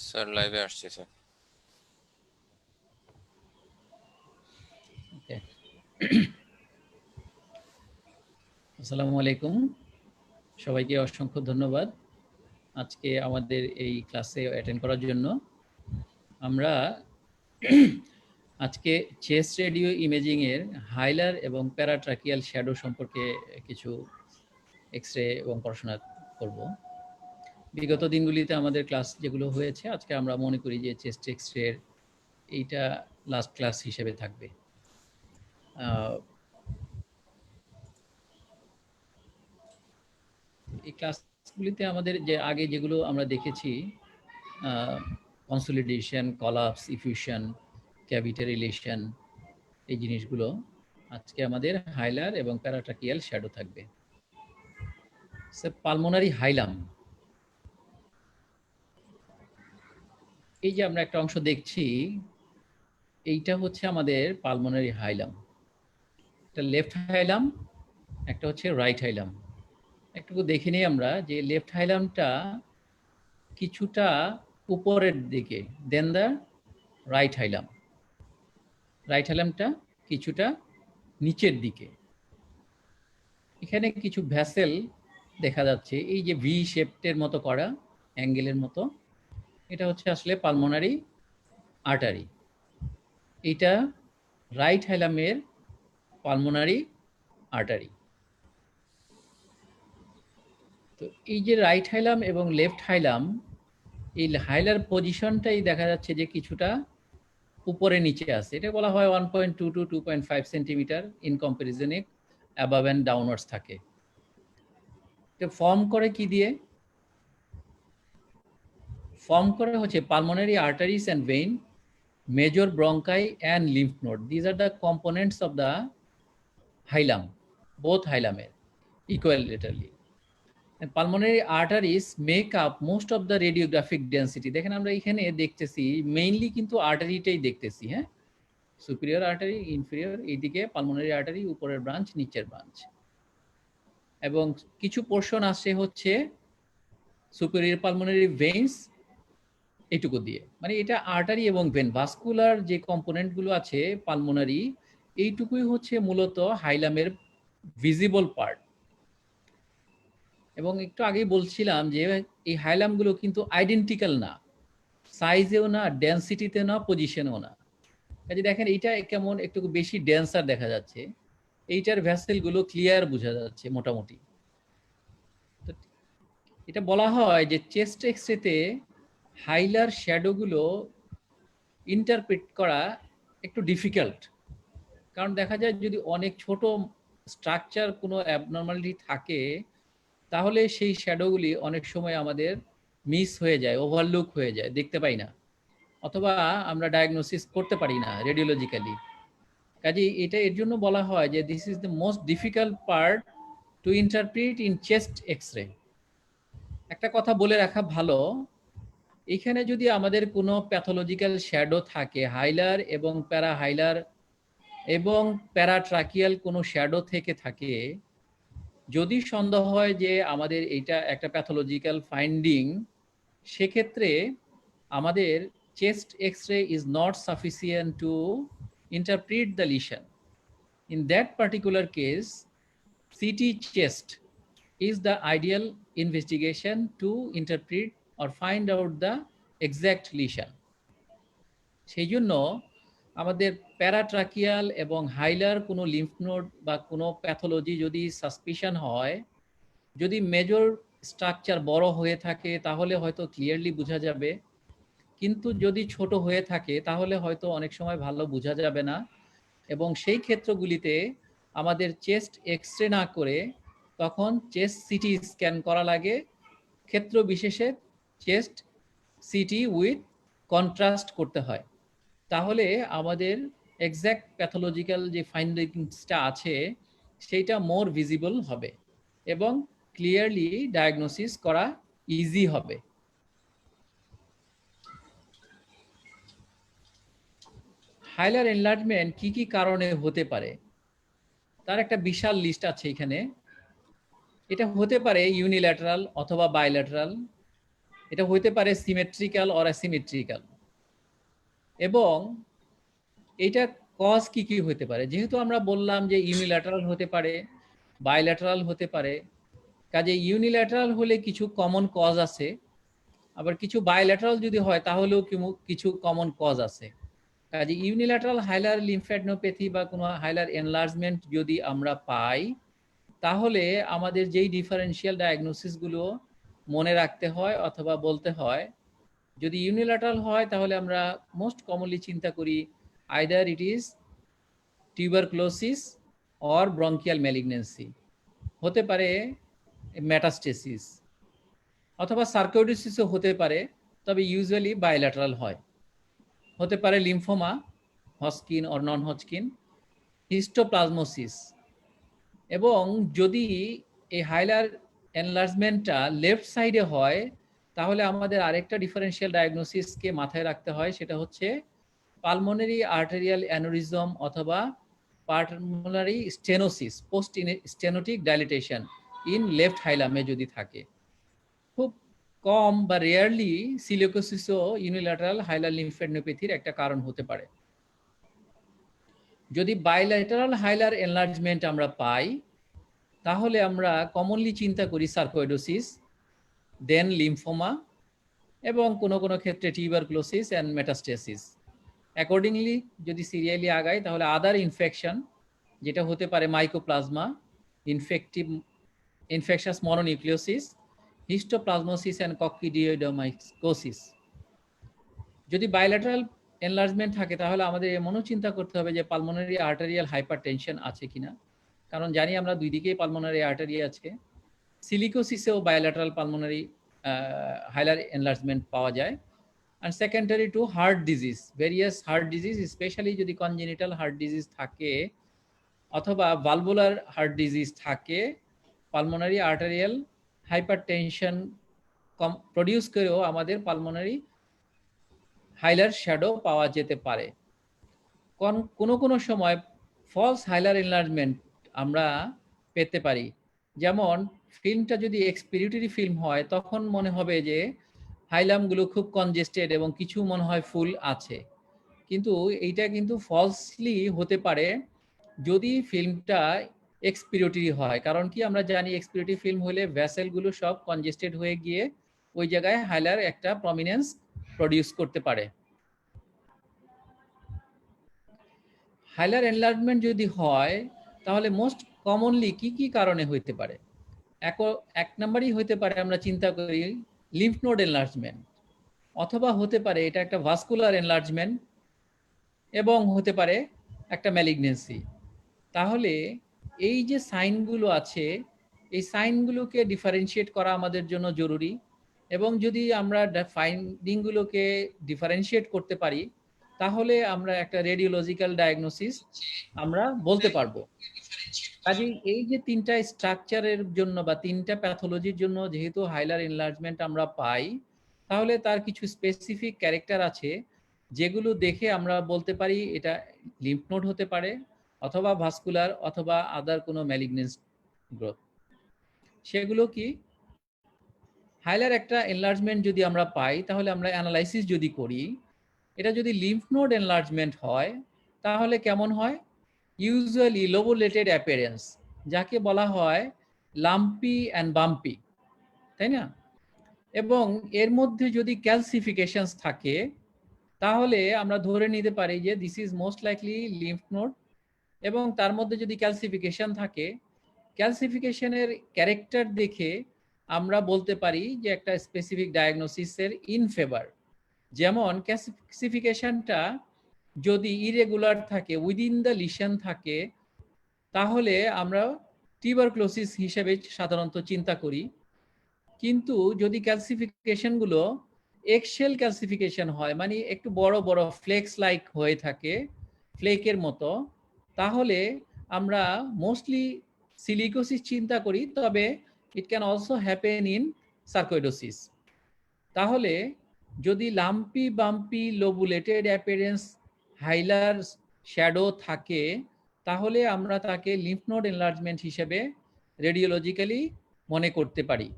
Sir লাইভে আসছি sir. ওকে, আসসালামু আলাইকুম, সবাইকে অসংখ্য ধন্যবাদ আজকে আমাদের এই ক্লাসে অ্যাটেন্ড করার জন্য। আমরা আজকে চেস্ট রেডিও ইমেজিং এর হাইলার এবং প্যারাট্রাকিয়াল শ্যাডো সম্পর্কে কিছু এক্সরে এবং পড়াশোনা করব। বিগত দিনগুলিতে আমাদের ক্লাস যেগুলো হয়েছে, আজকে আমরা মনে করি যে চেস্ট এক্সরে এইটা লাস্ট ক্লাস হিসেবে থাকবে। এই ক্লাসগুলিতে আমাদের যে আগে যেগুলো আমরা দেখেছি, consolidation, collapse, effusion, cavity relation, এই জিনিসগুলো আজকে আমাদের হাইলার এবং প্যারাট্রাকিয়াল শ্যাডো থাকবে। পালমোনারি হাইলাম, এই যে আমরা একটা অংশ দেখছি, এইটা হচ্ছে আমাদের পালমোনারি হাইলাম। একটা লেফট হাইলাম, একটা হচ্ছে রাইট হাইলাম। একটু দেখে নিই আমরা যে লেফট হাইলামটা কিছুটা উপরের দিকে, দেন দ্য রাইট হাইলাম। রাইট হাইলামটা কিছুটা নিচের দিকে। এখানে কিছু ভ্যাসেল দেখা যাচ্ছে, এই যে ভি শেপটের মতো করা, অ্যাঙ্গেলের মতো, এটা হচ্ছে আসলে পালমোনারি আর্টারি। এটা রাইট হাইলামের পালমোনারি আর্টারি। তো এই যে রাইট হাইলাম এবং লেফট হাইলাম, এই হাইলার পজিশনটাই দেখা যাচ্ছে যে কিছুটা উপরে নিচে আছে। এটা বলা হয় 1.2 to 2.5 সেন্টিমিটার ইন কম্পারিজনে অ্যাবাভ অ্যান্ড ডাউনওয়ার্ডস থাকে। এটা ফর্ম করে কি দিয়ে? ফর্ম করে হচ্ছে pulmonary arteries and vein, major bronchi and lymph node. These are the components of the hilum, both hilum equilaterally. And pulmonary arteries make up most of the radiographic density. দেখেন আমরা এখানে দেখতেছি mainly কিন্তু আর্টারিটাই দেখতেছি, হ্যাঁ, superior artery, inferior, এইদিকে pulmonary artery, উপরের branch, নিচের ব্রাঞ্চ, এবং কিছু পোর্শন আসে হচ্ছে সুপিরিয়র পালমোনারি ভেইনস, এইটুকু দিয়ে। মানে এটা আর্টারি এবং ভেন, ভাস্কুলার যে কম্পোনেন্টগুলো আছে পালমোনারি, এইটুকুই হচ্ছে মূলত হাইলামের ভিজিবল পার্ট। এবং একটু আগেই বলছিলাম যে এই হাইলামগুলো কিন্তু আইডেন্টিক্যাল না, সাইজেও না, ডেন্সিটিতে না, পজিশনেও না। কাজে দেখেন এইটা কেমন একটু বেশি ডেন্সার দেখা যাচ্ছে, এইটার ভ্যাসেলগুলো ক্লিয়ার বোঝা যাচ্ছে মোটামুটি। তো এটা বলা হয় যে চেস্ট এক্সরেতে হাইলার শ্যাডোগুলো ইন্টারপ্রেট করা একটু ডিফিকাল্ট। কারণ দেখা যায় যদি অনেক ছোট স্ট্রাকচার কোনো অ্যাবনর্মালিটি থাকে, তাহলে সেই শ্যাডোগুলি অনেক সময় আমাদের মিস হয়ে যায়, ওভারলুক হয়ে যায়, দেখতে পাই না, অথবা আমরা ডায়াগনোসিস করতে পারি না রেডিওলজিক্যালি। কাজেই এটা এর জন্য বলা হয় যে this is the most difficult part to interpret in chest x-ray. একটা কথা বলে রাখা ভালো, এখানে যদি আমাদের কোনো প্যাথোলজিক্যাল শ্যাডো থাকে, হাইলার এবং প্যারা হাইলার এবং প্যারাট্রাকিয়াল কোনো শ্যাডো থেকে থাকে, যদি সন্দেহ হয় যে আমাদের এইটা একটা প্যাথোলজিক্যাল ফাইন্ডিং, সেক্ষেত্রে আমাদের chest x-ray is not sufficient to interpret the lesion. In that particular case, CT chest is the ideal investigation to interpret or find out the exact lesion. সেই জন্য আমাদের প্যারাট্রাকিয়াল এবং হাইলার কোনো লিম্ফ নোড বা কোনো pathology যদি সাসপিশন হয়, যদি মেজর স্ট্রাকচার বড় হয়ে থাকে তাহলে হয়তো ক্লিয়ারলি বোঝা যাবে, কিন্তু যদি ছোট হয়ে থাকে তাহলে হয়তো অনেক সময় ভালো বোঝা যাবে না। এবং সেই ক্ষেত্রগুলিতে আমাদের চেস্ট এক্সরে না করে তখন চেস্ট সিটি স্ক্যান করা লাগে, ক্ষেত্র বিশেষে চেস্ট সিটি উইথ কন্ট্রাস্ট করতে হয়। তাহলে আমাদের এক্স্যাক্ট প্যাথোলজিক্যাল যে ফাইন্ডিংসটা আছে সেইটা মোর ভিজিবল হবে এবং ক্লিয়ারলি ডায়াগনোসিস করা ইজি হবে। হাইলার এনলার্জমেন্ট কি কি কারণে হতে পারে তার একটা বিশাল লিস্ট আছে এখানে। এটা হতে পারে ইউনিল্যাটারাল অথবা বাইল্যাটারাল, এটা হতে পারে সিমেট্রিক্যাল অর অ্যাসিমেট্রিক্যাল। এবং এইটা কজ কি কি হতে পারে, যেহেতু আমরা বললাম যে ইউনিল্যাটারাল হতে পারে, বাইল্যাটারাল হতে পারে, কাজে ইউনিল্যাটারাল হলে কিছু কমন কজ আছে, আবার কিছু বাইল্যাটারাল যদি হয় তাহলেও কিছু কমন কজ আছে। কাজে ইউনিল্যাটারাল হাইলার লিম্ফ্যাডনোপ্যাথি বা কোনো হাইলার এনলার্জমেন্ট যদি আমরা পাই, তাহলে আমাদের যেই ডিফারেন্সিয়াল ডায়াগনোসিসগুলো মনে রাখতে হয় অথবা বলতে হয়, যদি ইউনিল্যাটারাল হয় তাহলে আমরা মোস্ট কমনলি চিন্তা করি either it is tuberculosis or bronchial malignancy, হতে পারে মেটাস্টেসিস, অথবা সার্কোইডোসিসও হতে পারে, তবে ইউজুয়ালি বাইল্যাটারাল হয়। হতে পারে lymphoma, Hodgkin or non Hodgkin, histoplasmosis. এবং যদি এই হাইলার এনলার্জমেন্টটা লেফট সাইডে হয়, তাহলে আমাদের আরেকটা ডিফারেন্সিয়াল ডায়াগনোসিসকে মাথায় রাখতে হয়, সেটা হচ্ছে পালমোনারি আর্টেরিয়াল অ্যানোরিজম অথবা pulmonary stenosis, post stenotic dilatation in left হাইলামে যদি থাকে। খুব কম বা রেয়ারলি সিলিকোসিসও ইউনিল্যাটারাল হাইলার লিম্ফ্যাডনোপ্যাথির একটা কারণ হতে পারে। যদি বাইল্যাটারাল হাইলার এনলার্জমেন্ট আমরা পাই, তাহলে আমরা কমনলি চিন্তা করি সার্কোইডোসিস, দেন লিম্ফোমা, এবং কোনো কোনো ক্ষেত্রে টিউবারক্লোসিস অ্যান্ড মেটাস্টেসিস। অ্যাকর্ডিংলি যদি সিরিয়ালি আগাই, তাহলে আদার ইনফেকশন, যেটা হতে পারে mycoplasma, infectious mononucleosis, histoplasmosis and coccidioidomycosis. যদি বাইল্যাটারাল এনলার্জমেন্ট থাকে, তাহলে আমাদের এমনও চিন্তা করতে হবে যে পালমোনারি আর্টারিয়াল হাইপারটেনশন আছে কিনা, কারণ জানি আমরা দুই দিকেই পালমোনারি আর্টারি আছে। সিলিকোসিসেও বাইল্যাটারাল পালমোনারি হাইলার এনলার্জমেন্ট পাওয়া যায়। and secondary to heart disease, various heart disease, especially যদি congenital heart disease থাকে অথবা valvular heart disease থাকে, pulmonary arterial hypertension প্রডিউস করেও আমাদের পালমোনারি হাইলার শ্যাডো পাওয়া যেতে পারে। কোনো কোনো সময় ফলস হাইলার এনলার্জমেন্ট আমরা পেতে পারি, যেমন ফিল্মটা যদি এক্সপিরিটরি ফিল্ম হয়, তখন মনে হবে যে হাইলামগুলো খুব কনজেস্টেড এবং কিছু মনে হয় ফুল আছে, কিন্তু এইটা কিন্তু ফলসলি হতে পারে যদি ফিল্মটা এক্সপিরিটরি হয়। কারণ কি, আমরা জানি এক্সপিরিটরি ফিল্ম হলে ভ্যাসেলগুলো সব কনজেস্টেড হয়ে গিয়ে ওই জায়গায় হাইলার একটা প্রমিনেন্স প্রডিউস করতে পারে। হাইলার এনলার্জমেন্ট যদি হয়, তাহলে মোস্ট কমনলি কি কি কারণে হইতে পারে? এক নম্বরই হইতে পারে, আমরা চিন্তা করি লিম্ফ নোড এনলার্জমেন্ট, অথবা হতে পারে এটা একটা ভাস্কুলার এনলার্জমেন্ট, এবং হতে পারে একটা ম্যালিগনেন্সি। তাহলে এই যে সাইনগুলো আছে, এই সাইনগুলোকে ডিফারেন্সিয়েট করা আমাদের জন্য জরুরি, এবং যদি আমরা ফাইন্ডিংগুলোকে ডিফারেন্সিয়েট করতে পারি, তাহলে আমরা একটা রেডিওলজিক্যাল ডায়াগনোসিস আমরা বলতে পারবো। কাজেই এই যে তিনটা স্ট্রাকচারের জন্য বা তিনটা প্যাথোলজির জন্য যেহেতু হাইলার এনলার্জমেন্ট আমরা পাই, তাহলে তার কিছু স্পেসিফিক ক্যারেক্টার আছে যেগুলো দেখে আমরা বলতে পারি এটা লিম্ফ নোড হতে পারে, অথবা ভাস্কুলার, অথবা আদার কোনো ম্যালিগনেন্স গ্রোথ। সেগুলো কি? হাইলার একটা এনলার্জমেন্ট যদি আমরা পাই, তাহলে আমরা অ্যানালাইসিস যদি করি, এটা যদি লিম্ফ নোড এনলার্জমেন্ট হয়, তাহলে কেমন হয়? ইউজুয়ালি লোবুলেটেড অ্যাপিয়ারেন্স, যাকে বলা হয় লাম্পি অ্যান্ড বাম্পি, তাই না? এবং এর মধ্যে যদি ক্যালসিফিকেশনস থাকে, তাহলে আমরা ধরে নিতে পারি যে this is most likely lymph node. এবং তার মধ্যে যদি ক্যালসিফিকেশন থাকে, ক্যালসিফিকেশনের ক্যারেক্টার দেখে আমরা বলতে পারি যে একটা স্পেসিফিক ডায়াগনোসিসের ইন ফেভার। যেমন ক্যালসিফিকেশনটা যদি ইরেগুলার থাকে, উইদিন দ্য লিশন থাকে, তাহলে আমরা টিউবারক্লোসিস হিসেবে সাধারণত চিন্তা করি। কিন্তু যদি ক্যালসিফিকেশনগুলো এক্সেল ক্যালসিফিকেশন হয়, মানে একটু বড় বড় ফ্লেক্স লাইক হয়ে থাকে, ফ্লেকের মতো, তাহলে আমরা মোস্টলি সিলিকোসিস চিন্তা করি, তবে it can also happen in sarcoidosis. তাহলে যদি লাম্পি বাম্পি লোবুলেটেড অ্যাপিয়ারেন্স হাইলার শ্যাডো থাকে, তাহলে আমরা তাকে লিম্ফ নোড এনলার্জমেন্ট হিসেবে রেডিওলজিক্যালি মনে করতে পারি।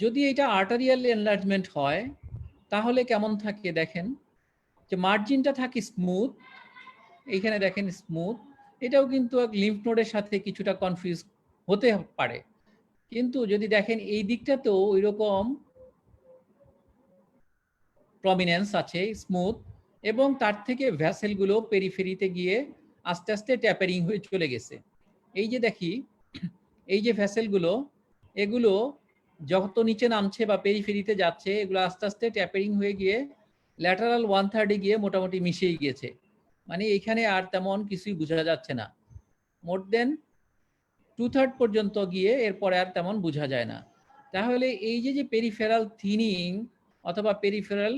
যদি এটা আর্টারিয়াল এনলার্জমেন্ট হয় তাহলে কেমন থাকে দেখেন, যে মার্জিনটা থাকে স্মুথ, এইখানে দেখেন স্মুথ, এটাও কিন্তু লিম্ফ নোডের সাথে কিছুটা কনফিউজ হতে পারে। কিন্তু যদি দেখেন এই দিকটাতেও ওই রকম প্রমিনেন্স আছে, স্মুথ, এবং তার থেকে ভ্যাসেলগুলো পেরিফেরিতে গিয়ে আস্তে আস্তে ট্যাপারিং হয়ে চলে গেছে। এই যে দেখি এই যে ভ্যাসেলগুলো, এগুলো যত নিচে নামছে বা পেরিফেরিতে যাচ্ছে, এগুলো আস্তে আস্তে ট্যাপারিং হয়ে গিয়ে ল্যাটারাল 1/3 গিয়ে মোটামুটি মিশিয়ে গিয়েছে। মানে এইখানে আর তেমন কিছুই বোঝা যাচ্ছে না, মোর দেন 2/3 পর্যন্ত গিয়ে এরপরে আর তেমন বোঝা যায় না। তাহলে এই যে পেরিফেরাল থিনিং অথবা পেরিফেরাল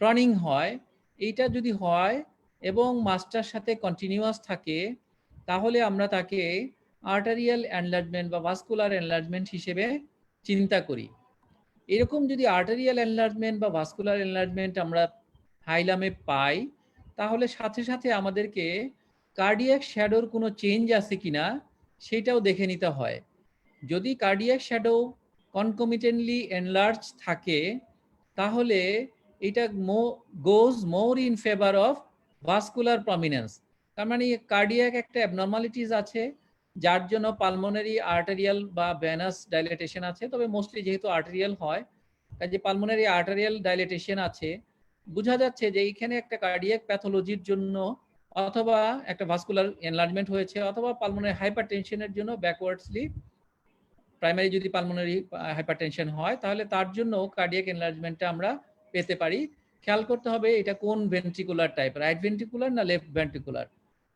ট্রনিং হয়, এইটা যদি হয় এবং মাসটার সাথে কন্টিনিউয়াস থাকে, তাহলে আমরা তাকে আর্টারিয়াল এনলার্জমেন্ট বা ভাস্কুলার এনলার্জমেন্ট হিসেবে চিন্তা করি। এরকম যদি আর্টারিয়াল এনলার্জমেন্ট বা ভাস্কুলার এনলার্জমেন্ট আমরা হাইলামে পাই, তাহলে সাথে সাথে আমাদেরকে কার্ডিয়াক শ্যাডোর কোনো চেঞ্জ আছে কিনা সেটাও দেখে নিতে হয়। যদি কার্ডিয়াক শ্যাডো কনকমিটেন্টলি এনলার্জ থাকে, তাহলে এটা goes more in favour of vascular prominence. তার মানে কার্ডিয়াক একটা অ্যাবনর্মালিটিস আছে, যার জন্য পালমোনারি আর্টারিয়াল বা ভেনাস ডাইলেটেশন আছে, তবে মোস্টলি যেহেতু আর্টারিয়াল হয়, কাজে পালমোনারি আর্টারিয়াল ডাইলেটেশন আছে, বোঝা যাচ্ছে যে এইখানে একটা কার্ডিয়াক প্যাথোলজির জন্য অথবা একটা ভাস্কুলার এনলার্জমেন্ট হয়েছে, অথবা পালমোনারি হাইপারটেনশনের জন্য ব্যাকওয়ার্ডসলি, প্রাইমারি যদি পালমোনারি হাইপারটেনশন হয় তাহলে তার জন্য কার্ডিয়াক এনলার্জমেন্টটা আমরা পেতে পারি। খেয়াল করতে হবে এটা কোন ভেন্ট্রিকুলার টাইপ, রাইট ভেন্ট্রিকুলার না লেফট ভেন্ট্রিকুলার।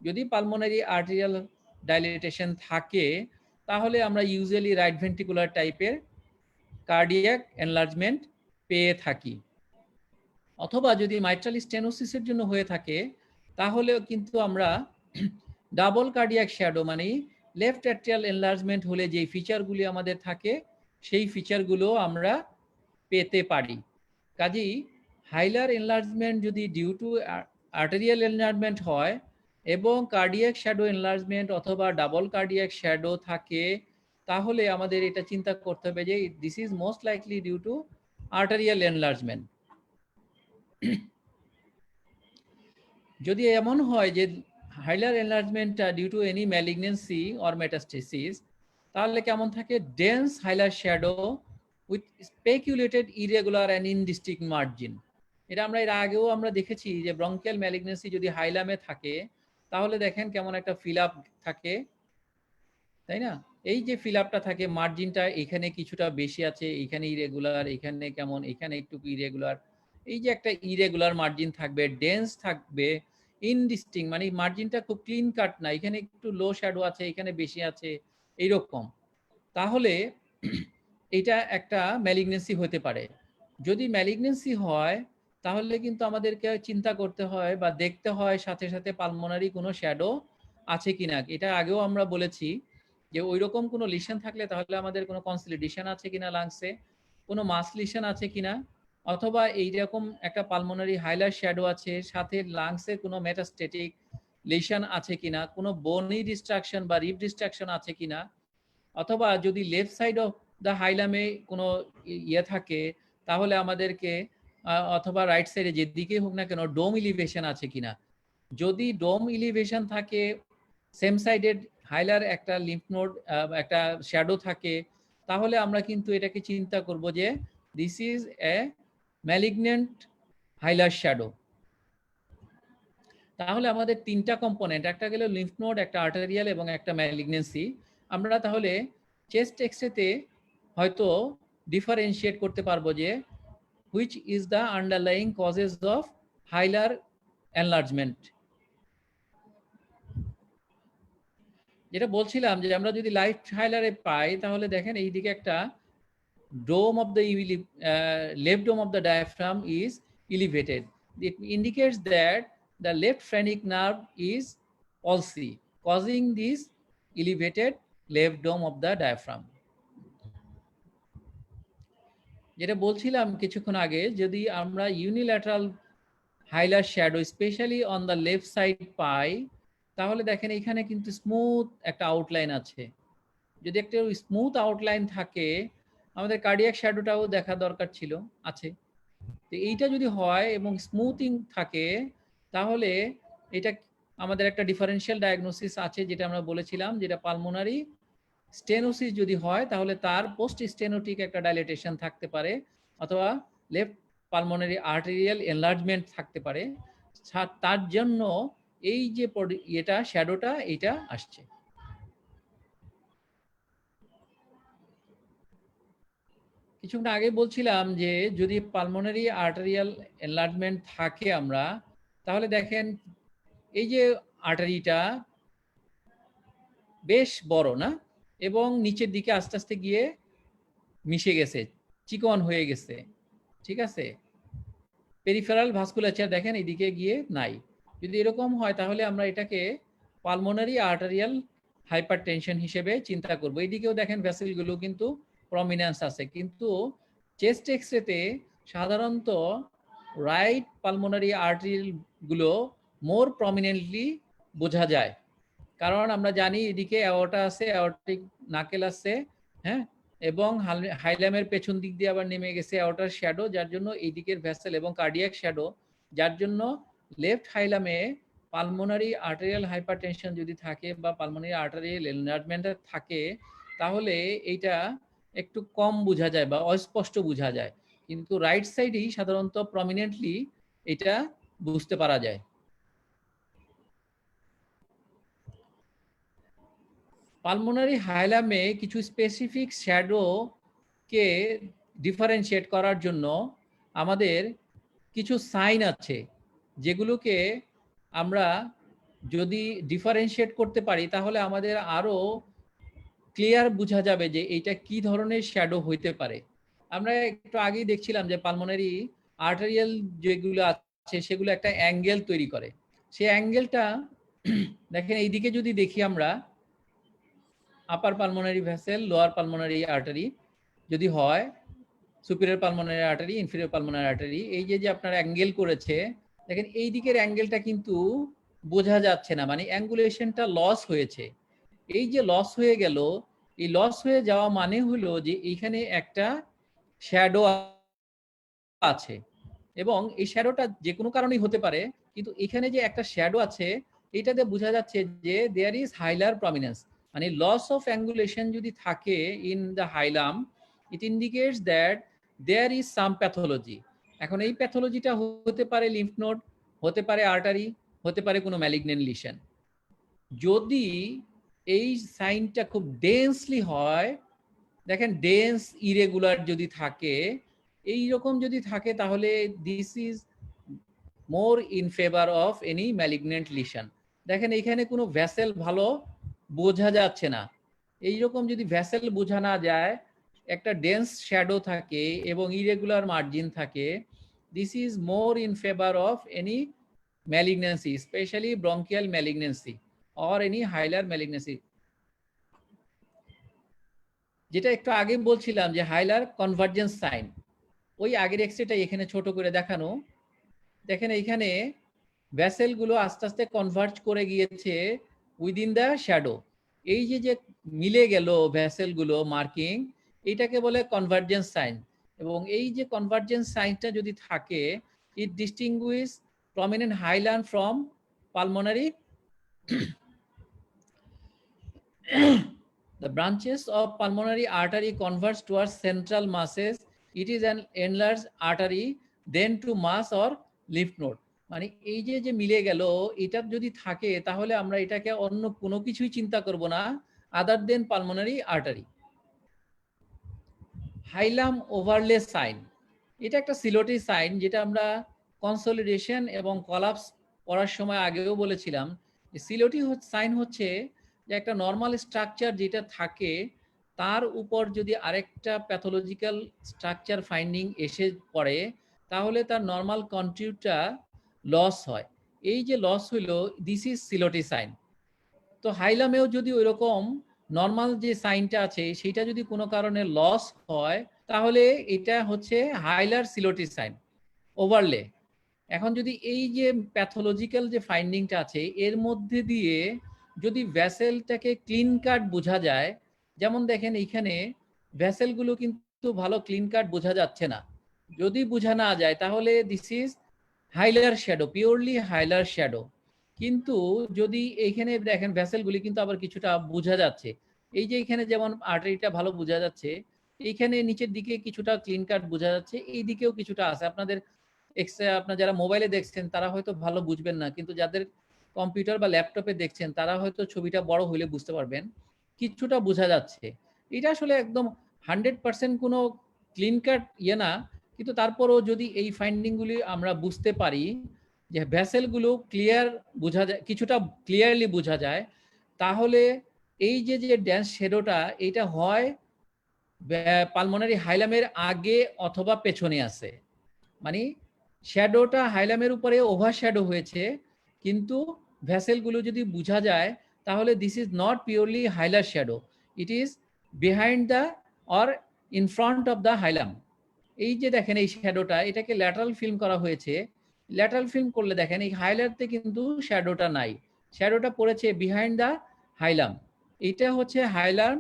যদি পালমোনারি আর্টেরিয়াল ডাইলেটেশন থাকে তাহলে আমরা ইউজুয়ালি রাইট ভেন্ট্রিকুলার টাইপের কার্ডিয়াক এনলার্জমেন্ট পেয়ে থাকি। অথবা যদি মাইট্রাল স্টেনোসিসের জন্য হয়ে থাকে তাহলেও কিন্তু আমরা ডাবল কার্ডিয়াক শ্যাডো মানে লেফট অ্যাট্রিয়াল এনলার্জমেন্ট হলে যে ফিচারগুলি আমাদের থাকে সেই ফিচারগুলো আমরা পেতে পারি। কাজেই হাইলার এনলার্জমেন্ট যদি ডিউ টু আর্টেরিয়াল এনলার্জমেন্ট হয় এবং কার্ডিয়াক শ্যাডো এনলার্জমেন্ট অথবা ডাবল কার্ডিয়াক শ্যাডো থাকে, তাহলে আমাদের এটা চিন্তা করতে হবে যে this is most likely due to arterial enlargement. যদি এমন হয় যে hilar enlargement due to any malignancy or metastasis, তাহলে কেমন থাকে, dense hilar shadow with speculated irregular and indistinct margin. এটা আমরা এর আগেও আমরা দেখেছি যে ব্রঙ্কিয়াল ম্যালিগনেন্সি যদি হাইলামে থাকে তাহলে দেখেন কেমন একটা ফিল আপ থাকে, তাই না? এই যে ফিল আপটা থাকে, মার্জিনটা এখানে কিছুটা বেশি আছে, এখানে ইরেগুলার, এখানে কেমন, এখানে একটু ইরেগুলার, এই যে একটা ইরেগুলার মার্জিন থাকবে, ডেন্স থাকবে, ইনডিস্টিং মানে মার্জিনটা খুব ক্লিন কাট না, এখানে একটু লো শ্যাডো আছে, এখানে বেশি আছে, এইরকম। তাহলে এটা একটা ম্যালিগনেন্সি হতে পারে। যদি ম্যালিগনেন্সি হয় তাহলে কিন্তু আমাদেরকে চিন্তা করতে হয় বা দেখতে হয় সাথে সাথে পালমোনারি কোনো শ্যাডো আছে কিনা। এটা আগেও আমরা বলেছি যে ওই রকম কোনো লিশন থাকলে তাহলে আমাদের কোনো কনসলিডেশন আছে কিনা লাংসে, কোনো মাস লিশন আছে কিনা, অথবা এইরকম একটা পালমোনারি হাইলার শ্যাডো আছে সাথে লাংসে কোনো মেটাস্টেটিক লিশন আছে কিনা, কোনো বোনি ডিস্ট্রাকশন বা রিব ডিস্ট্রাকশন আছে কিনা, অথবা যদি লেফট সাইড অফ দ্য হাইলামে কোনো ইয়ে থাকে তাহলে আমাদেরকে অথবা রাইট সাইডে যেদিকে হোক না কেন ডোম ইলিভেশন আছে কিনা। যদি ডোম ইলিভেশন থাকে, সেম সাইডেড হাইলার একটা লিম্ফ নোড একটা শ্যাডো থাকে, তাহলে আমরা কিন্তু এটাকে চিন্তা করব যে this is a malignant hilar shadow. তাহলে আমাদের তিনটা কম্পোনেন্ট, একটা গেল লিম্ফ নোড, একটা আর্টারিয়াল এবং একটা ম্যালিগনেন্সি। আমরা তাহলে চেস্ট এক্সরেতে হয়তো ডিফারেন্সিয়েট করতে পারবো যে which is the underlying causes of hilar enlargement. যেটা বলছিলাম যে আমরা যদি লাইট হাইলারে পাই তাহলে দেখেন এইদিকে একটা dome of the left dome of the diaphragm is elevated. It indicates that the left phrenic nerve is palsy, causing this elevated left dome of the diaphragm. যেটা বলছিলাম কিছুক্ষণ আগে, যদি আমরা unilateral hilar shadow specially on the left side পাই তাহলে দেখেন এখানে কিন্তু স্মুথ একটা আউটলাইন আছে। যদি একটা স্মুথ আউটলাইন থাকে আমাদের কার্ডিয়াক শ্যাডোটাও দেখা দরকার ছিল, আছে। তো এইটা যদি হয় এবং স্মুথিং থাকে, তাহলে এটা আমাদের একটা ডিফারেনশিয়াল ডায়াগনোসিস আছে, যেটা আমরা বলেছিলাম, যেটা পালমোনারি স্টেনোসিস যদি হয় তাহলে তার পোস্ট স্টেনোটিক একটা ডাইলেটেশন থাকতে পারে, অথবা লেফট পালমোনারি আর্টেরিয়াল এনলার্জমেন্ট থাকতে পারে। তার জন্য এই যে এটা শ্যাডোটা এটা আসছে। কিছুক্ষণ আগে বলছিলাম যে যদি পালমোনারি আর্টেরিয়াল এনলার্জমেন্ট থাকে আমরা, তাহলে দেখেন এই যে আর্টারিটা বেশ বড় না, এবং নিচের দিকে আস্তে আস্তে গিয়ে মিশে গেছে, চিকন হয়ে গেছে, ঠিক আছে। পেরিফেরাল ভাস্কুলাচার দেখেন এদিকে গিয়ে নাই। যদি এরকম হয় তাহলে আমরা এটাকে পালমোনারি আর্টারিয়াল হাইপারটেনশন হিসেবে চিন্তা করব। এইদিকেও দেখেন ভেসেলগুলো কিন্তু প্রমিনেন্স আছে, কিন্তু চেস্ট এক্সরেতে সাধারণত রাইট পালমোনারি আর্টারিয়াল গুলো মোর প্রমিনেন্টলি বোঝা যায়, কারণ আমরা জানি এদিকে অ্যাওর্টা আছে, অ্যাওর্টিক নাকেল আছে, হ্যাঁ, এবং হাইলামের পেছন দিক দিয়ে আবার নেমে গেছে অ্যাওর্টার শ্যাডো, যার জন্য এই দিকের ভেসেল এবং কার্ডিয়াক শ্যাডো, যার জন্য লেফট হাইলামে পালমোনারি আর্টেরিয়াল হাইপারটেনশন যদি থাকে বা পালমোনারি আর্টেরিয়াল এনলার্জমেন্ট থাকে, তাহলে এইটা একটু কম বোঝা যায় বা অস্পষ্ট বোঝা যায়, কিন্তু রাইট সাইডেই সাধারণত প্রমিনেন্টলি এটা বুঝতে পারা যায়। পালমোনারি হাইলামে কিছু স্পেসিফিক শ্যাডোকে ডিফারেন্সিয়েট করার জন্য আমাদের কিছু সাইন আছে, যেগুলোকে আমরা যদি ডিফারেন্সিয়েট করতে পারি তাহলে আমাদের আরো ক্লিয়ার বোঝা যাবে যে এইটা কি ধরনের শ্যাডো হইতে পারে। আমরা একটু আগেই দেখছিলাম যে পালমোনারি আর্টেরিয়াল যেগুলো আছে সেগুলো একটা অ্যাঙ্গেল তৈরি করে। সেই অ্যাঙ্গেলটা দেখেন এইদিকে যদি দেখি আমরা, upper pulmonary vessel, lower pulmonary artery যদি হয়, superior pulmonary artery, inferior pulmonary artery, এই যে আপনার অ্যাঙ্গেল করেছে, দেখেন এই দিকের অ্যাঙ্গেলটা কিন্তু বোঝা যাচ্ছে না, মানে অ্যাঙ্গুলেশনটা লস হয়েছে। এই যে লস হয়ে গেল, এই লস হয়ে যাওয়া মানে হলো যে এইখানে একটা শ্যাডো আছে, এবং এই শ্যাডোটা যে কোনো কারণেই হতে পারে, কিন্তু এখানে যে একটা শ্যাডো আছে এটাতে বোঝা যাচ্ছে যে দেয়ার ইজ হাইলার প্রমিনেন্স, মানে লস অফ অ্যাঙ্গুলেশন যদি থাকে in the hilum, it indicates that there is some pathology. এখন এই প্যাথোলজিটা হতে পারে লিম্ফ নোড, হতে পারে আর্টারি, হতে পারে কোনো ম্যালিগন্যান্ট লিশন। যদি এই সাইনটা খুব ডেন্সলি হয়, দেখেন ডেন্স ইরেগুলার যদি থাকে, এই রকম যদি থাকে, তাহলে this is more in favour of any malignant lesion. দেখেন এখানে কোনো ভ্যাসেল ভালো বোঝা যাচ্ছে না। এইরকম যদি ভ্যাসেল বোঝা না যায়, একটা ডেন্স শ্যাডো থাকে এবং ইরেগুলার মার্জিন থাকে, this is more in favour of any malignancy, specially bronchial malignancy or any hilar malignancy. যেটা একটু আগে বলছিলাম যে হাইলার কনভার্জেন্স সাইন, ওই আগের এক্সরেটা এখানে ছোট করে দেখানো। দেখেন এইখানে ভ্যাসেলগুলো আস্তে আস্তে কনভার্জ করে গিয়েছে উইদিন দ্য শ্যাডো। এই যে যে মিলে গেল ভ্যাসেলগুলো মার্কিং, এইটাকে বলে কনভার্জেন্স সাইন। এবং এই যে কনভার্জেন্স সাইনটা যদি থাকে, it distinguish prominent hilum from pulmonary. The branches of pulmonary artery converge towards central masses. It is an enlarged artery, then to mass or lymph node. মানে এই যে যে মিলে গেল, এটা যদি থাকে তাহলে আমরা এটাকে অন্য কোনো কিছুই চিন্তা করব না আদার দেন পালমোনারি আর্টারি। হাইলাম ওভারলে সাইন, এটা একটা সিলোটি সাইন, যেটা আমরা কনসলিডেশন এবং কলাপস করার সময় আগেও বলেছিলাম। সিলোটি সাইন হচ্ছে যে একটা নর্মাল স্ট্রাকচার যেটা থাকে তার উপর যদি আরেকটা প্যাথোলজিক্যাল স্ট্রাকচার ফাইন্ডিং এসে পড়ে, তাহলে তার নর্মাল কন্টিনিউটা লস হয়। এই যে লস হইলো, দিস ইজ সিলোটি সাইন। তো হাইলামেও যদি ওইরকম নর্মাল যে সাইনটা আছে সেটা যদি কোনো কারণে লস হয়, তাহলে এটা হচ্ছে হাইলার সিলোটি সাইন ওভারলে। এখন যদি এই যে প্যাথোলজিক্যাল যে ফাইন্ডিংটা আছে এর মধ্যে দিয়ে যদি ভ্যাসেলটাকে ক্লিন কাট বোঝা যায়, যেমন দেখেন এইখানে ভ্যাসেলগুলো কিন্তু কিন্তু ভালো ক্লিন কাট বোঝা যাচ্ছে না। যদি বোঝা না যায় তাহলে this is hilar shadow, purely hilar shadow. কিন্তু যদি এইখানে দেখেন ভেসেলগুলি কিন্তু আবার কিছুটা বোঝা যাচ্ছে। এই যে এখানে যেমন আর্টারিটা ভালো বোঝা যাচ্ছে, এইখানে নিচের দিকে কিছুটা ক্লিন কাট বোঝা যাচ্ছে, এই দিকেও কিছুটা আছে। আপনাদের আপনার যারা মোবাইলে দেখছেন তারা হয়তো ভালো বুঝবেন না, কিন্তু যাদের কম্পিউটার বা ল্যাপটপে দেখছেন তারা হয়তো ছবিটা বড় হলে বুঝতে পারবেন, কিছুটা বোঝা যাচ্ছে। এটা আসলে একদম 100% কোনো ক্লিন কাট ইয়ে না, কিন্তু তারপরও যদি এই ফাইন্ডিংগুলি আমরা বুঝতে পারি যে ভেসেলগুলো ক্লিয়ার বোঝা যায়, কিছুটা ক্লিয়ারলি বোঝা যায়, তাহলে এই যে যে ড্যান্স শেডোটা এটা হয় পালমোনারি হাইলামের আগে অথবা পেছনে আছে। মানে শ্যাডোটা হাইলামের উপরে ওভার শ্যাডো হয়েছে, কিন্তু ভেসেলগুলো যদি বোঝা যায় তাহলে this is not purely hilar shadow, it is behind the or in front of the hilum. এই যে দেখেন এই শ্যাডোটা, এটাকে ল্যাটারাল ফিল্ম করা হয়েছে। ল্যাটারাল ফিল্ম করলে দেখেন এই হাইলারতে কিন্তু শ্যাডোটা নাই, শ্যাডোটা পড়েছে বিহাইন্ড দ্য হাইলাম। এটা হচ্ছে হাইলাম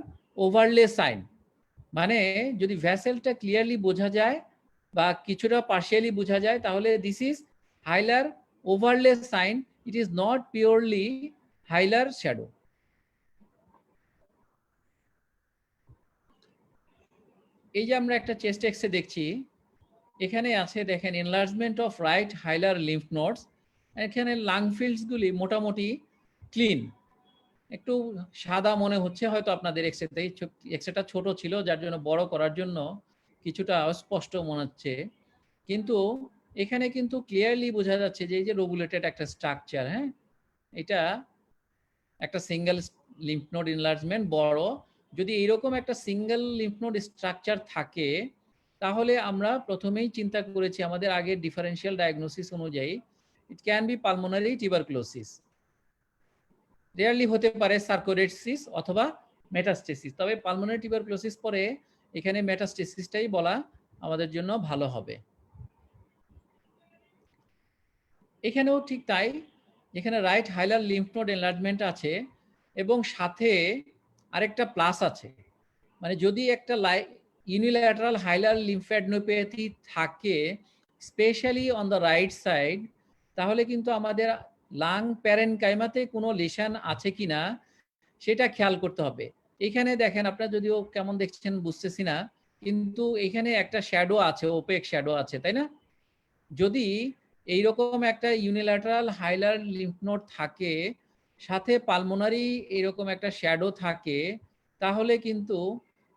ওভারলে সাইন। মানে যদি ভেসেলটা ক্লিয়ারলি বোঝা যায় বা কিছুটা পার্শিয়ালি বোঝা যায় তাহলে this is hilar overlay sign, it is not purely hilar shadow. এই যে আমরা একটা চেস্ট এক্সে দেখছি, এখানে আছে দেখেন enlargement of right hilar lymph nodes. এখানে লাং ফিল্ডসগুলি মোটামুটি ক্লিন, একটু সাদা মনে হচ্ছে হয়তো আপনাদের এক্সেতে, এক্সেটা ছোট ছিল যার জন্য বড় করার জন্য কিছুটা অস্পষ্ট মনে হচ্ছে, কিন্তু এখানে কিন্তু ক্লিয়ারলি বোঝা যাচ্ছে যে এই যে রোবুলেটেড একটা স্ট্রাকচার, হ্যাঁ, এটা একটা সিঙ্গেল লিম্ফ নোড এনলার্জমেন্ট বড়। যদি এরকম একটা সিঙ্গেল লিম্ফ নোড স্ট্রাকচার থাকে তাহলে আমরা প্রথমেই চিন্তা করেছি আমাদের আগের ডিফারেন্সিয়াল ডায়াগনোসিস অনুযায়ী it can be pulmonary tuberculosis. Rarely হতে পারে সার্কোইডসিস অথবা মেটাস্টেসিস, তবে পালমোনারি টিউবারকুলোসিস পরে এখানে মেটাস্টেসিসটাই বলা আমাদের জন্য ভালো হবে। এখানেও ঠিক তাই, যেখানে right hilar lymph node enlargement আছে এবং সাথে আরেকটা প্লাস আছে, মানে যদি একটা ইউনিল্যাটারাল হাইলার লিম্ফ্যাডনোপ্যাথি থাকে specially on the right side, তাহলে কিন্তু আমাদের লাং প্যারেনকাইমাতে কোনো লেশন আছে কিনা সেটা খেয়াল করতে হবে। এখানে দেখেন আপনারা যদিও কেমন দেখছেন বুঝতেছি না, কিন্তু এখানে একটা শ্যাডো আছে, ওপেক শ্যাডো আছে, তাই না? যদি এইরকম একটা ইউনিল্যাটারাল হাইলার লিম্ফ নোড থাকে সাথে পালমোনারি এরকম একটা শ্যাডো থাকে, তাহলে কিন্তু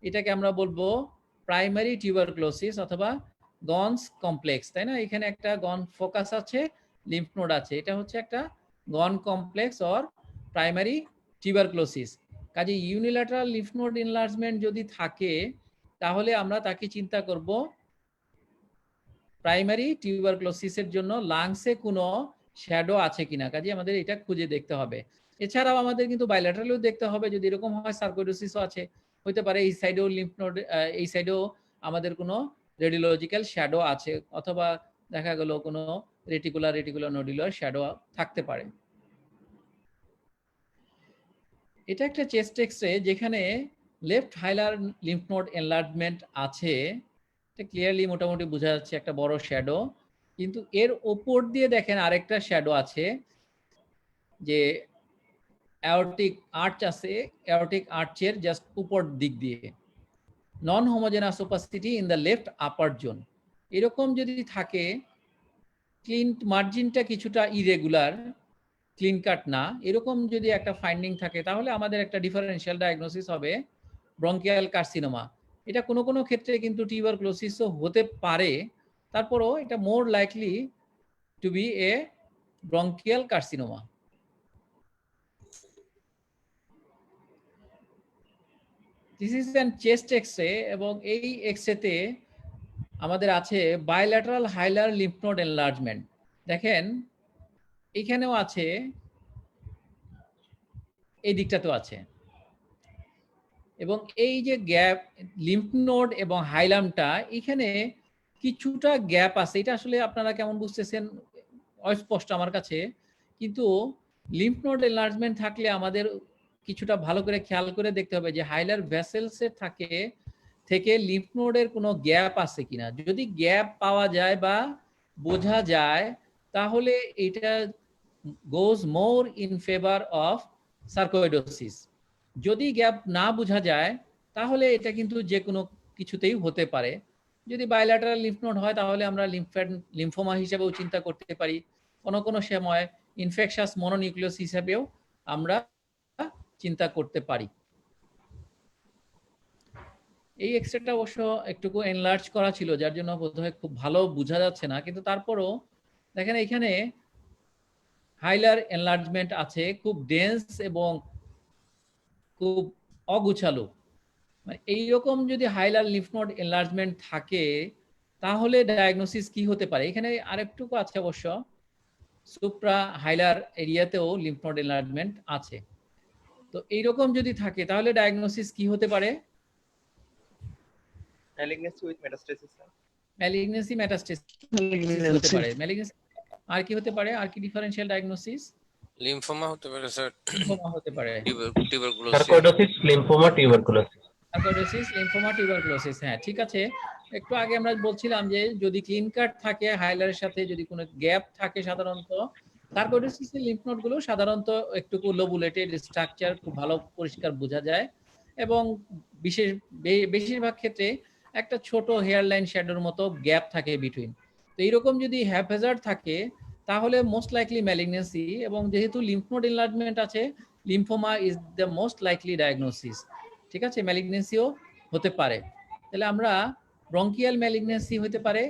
এটাকে আমরা বলবো প্রাইমারি টিউবারকুলোসিস অথবা গনস কমপ্লেক্স, তাই না? এখানে একটা গন ফোকাস আছে, লিম্ফ নোড আছে, এটা হচ্ছে একটা গন কমপ্লেক্স অর প্রাইমারি টিউবারকুলোসিস। কাজে ইউনিল্যাটারাল লিম্ফ নোড এনলার্জমেন্ট যদি থাকে তাহলে আমরা তাকে চিন্তা করব প্রাইমারি টিউবারকুলোসিসের জন্য লাংসে কোনো শ্যাডো আছে কিনা, কাজে আমাদের এটা খুঁজে দেখতে হবে। এছাড়াও আমাদের কিন্তু বাইল্যাটারালিও দেখতে হবে, যদি এরকম হয় সার্কোইডোসিসও আছে, হতে পারে এই সাইডেও লিম্ফ নোড, এই সাইডেও আমাদের কোনো রেডিওলজিক্যাল শ্যাডো আছে, অথবা দেখা গেল কোনো রেটিকুলার নোডুলার শ্যাডো থাকতে পারে। এটা একটা চেস্ট এক্স-রে যেখানে left hilar lymph node enlargement আছে, এটা ক্লিয়ারলি মোটামুটি বোঝা যাচ্ছে একটা বড় শ্যাডো, কিন্তু এর ওপর দিয়ে দেখেন আরেকটা শ্যাডো আছে, যে অ্যাওরটিক আর্চ আছে, অ্যাওরটিক আর্চের জাস্ট উপর দিক দিয়ে non homogenous opacity in the left upper zone. এরকম যদি থাকে, ক্লিন মার্জিনটা কিছুটা ইরেগুলার, ক্লিন কাট না, এরকম যদি একটা ফাইন্ডিং থাকে তাহলে আমাদের একটা ডিফারেন্সিয়াল ডায়াগনোসিস হবে ব্রঙ্কিয়াল কার্সিনোমা। এটা কোনো কোনো ক্ষেত্রে কিন্তু টিউবারকুলোসিসও হতে পারে, তারপরও এটা more likely to be a bronchial carcinoma. This is an chest x-ray, এবং এই এক্স-রেতে আমাদের আছে bilateral hilar lymph node enlargement. দেখেন এখানেও আছে, এই দিকটাতেও আছে, এবং এই যে গ্যাপ লিম্ফ নোড এবং হাইলামটা এখানে কিছুটা গ্যাপ আছে, এটা আসলে আপনারা কেমন বুঝতেছেন অস্পষ্ট আমার কাছে, কিন্তু লিম্ফ নোড এনলার্জমেন্ট থাকলে আমাদের কিছুটা ভালো করে খেয়াল করে দেখতে হবে যে হাইলার ভেসেলসের থাকে থেকে লিম্ফ নোডের কোনো গ্যাপ আছে কিনা। যদি গ্যাপ পাওয়া যায় বা বোঝা যায় তাহলে এটা goes more in favor of sarcoidosis. যদি গ্যাপ না বোঝা যায় তাহলে এটা কিন্তু যে কোনো কিছুতেই হতে পারে। যদি বাইল্যাটারাল লিম্ফ নোড হয় তাহলে আমরা লিম্ফোমা হিসেবেও চিন্তা করতে পারি। কোনো সময় ইনফেকশাস মনোনিউক্লিয়াস হিসেবেও আমরা চিন্তা করতে পারি। এই এক্সরেটা অবশ্য একটুকু এনলার্জ করা ছিল যার জন্য বোধহয় খুব ভালো বোঝা যাচ্ছে না, কিন্তু তারপরও দেখেন এখানে হাইলার এনলার্জমেন্ট আছে, খুব ডেন্স এবং খুব অগুছালো। মানে এইরকম যদি হাইলার লিম্ফ নোড এনলার্জমেন্ট থাকে তাহলে ডায়াগনোসিস কি হতে পারে। এখানে আরেকটুকু আছে অবশ্য, সুপ্রা হাইলার এরিয়াতেও লিম্ফ নোড এনলার্জমেন্ট আছে। তো এইরকম যদি থাকে তাহলে ডায়াগনোসিস কি হতে পারে? Malignancy with metastasis. Malignancy metastasis হতে পারে। ম্যালিগনেন্সি আর কি হতে পারে? আর কি ডিফারেনশিয়াল ডায়াগনোসিস? লিম্ফোমা হতে পারে স্যার, লিম্ফোমা হতে পারে, tuberculosis, sarcoidosis, lymphoma, tuberculosis. Sarcoidosis, lymphoma, tuberculosis. হ্যাঁ ঠিক আছে। একটু আগে আমরা বলছিলাম যে যদি ক্লিন কাট থাকে হাইলারের সাথে, যদি কোনো গ্যাপ থাকে, সাধারণত সার্কোইডোসিসের লিম্ফ নোড গুলো সাধারণত একটু লোবুলেটেড স্ট্রাকচার, খুব ভালো পরিষ্কার বোঝা যায় এবং বেশিরভাগ ক্ষেত্রে একটা ছোট হেয়ার লাইন শ্যাডোর মতো গ্যাপ থাকে বিটুইন। তো এইরকম যদি হ্যাপহ্যাজার্ড থাকে তাহলে মোস্ট লাইকলি ম্যালিগনেন্সি, এবং যেহেতু লিম্ফ নোড এনলার্জমেন্ট আছে, lymphoma is the most likely diagnosis. ঠিক আছে, ম্যালিগনেন্সিও হতে পারে। তাহলে আমরা ব্রঙ্কিয়াল ম্যালিগনেন্সি হতে পারে,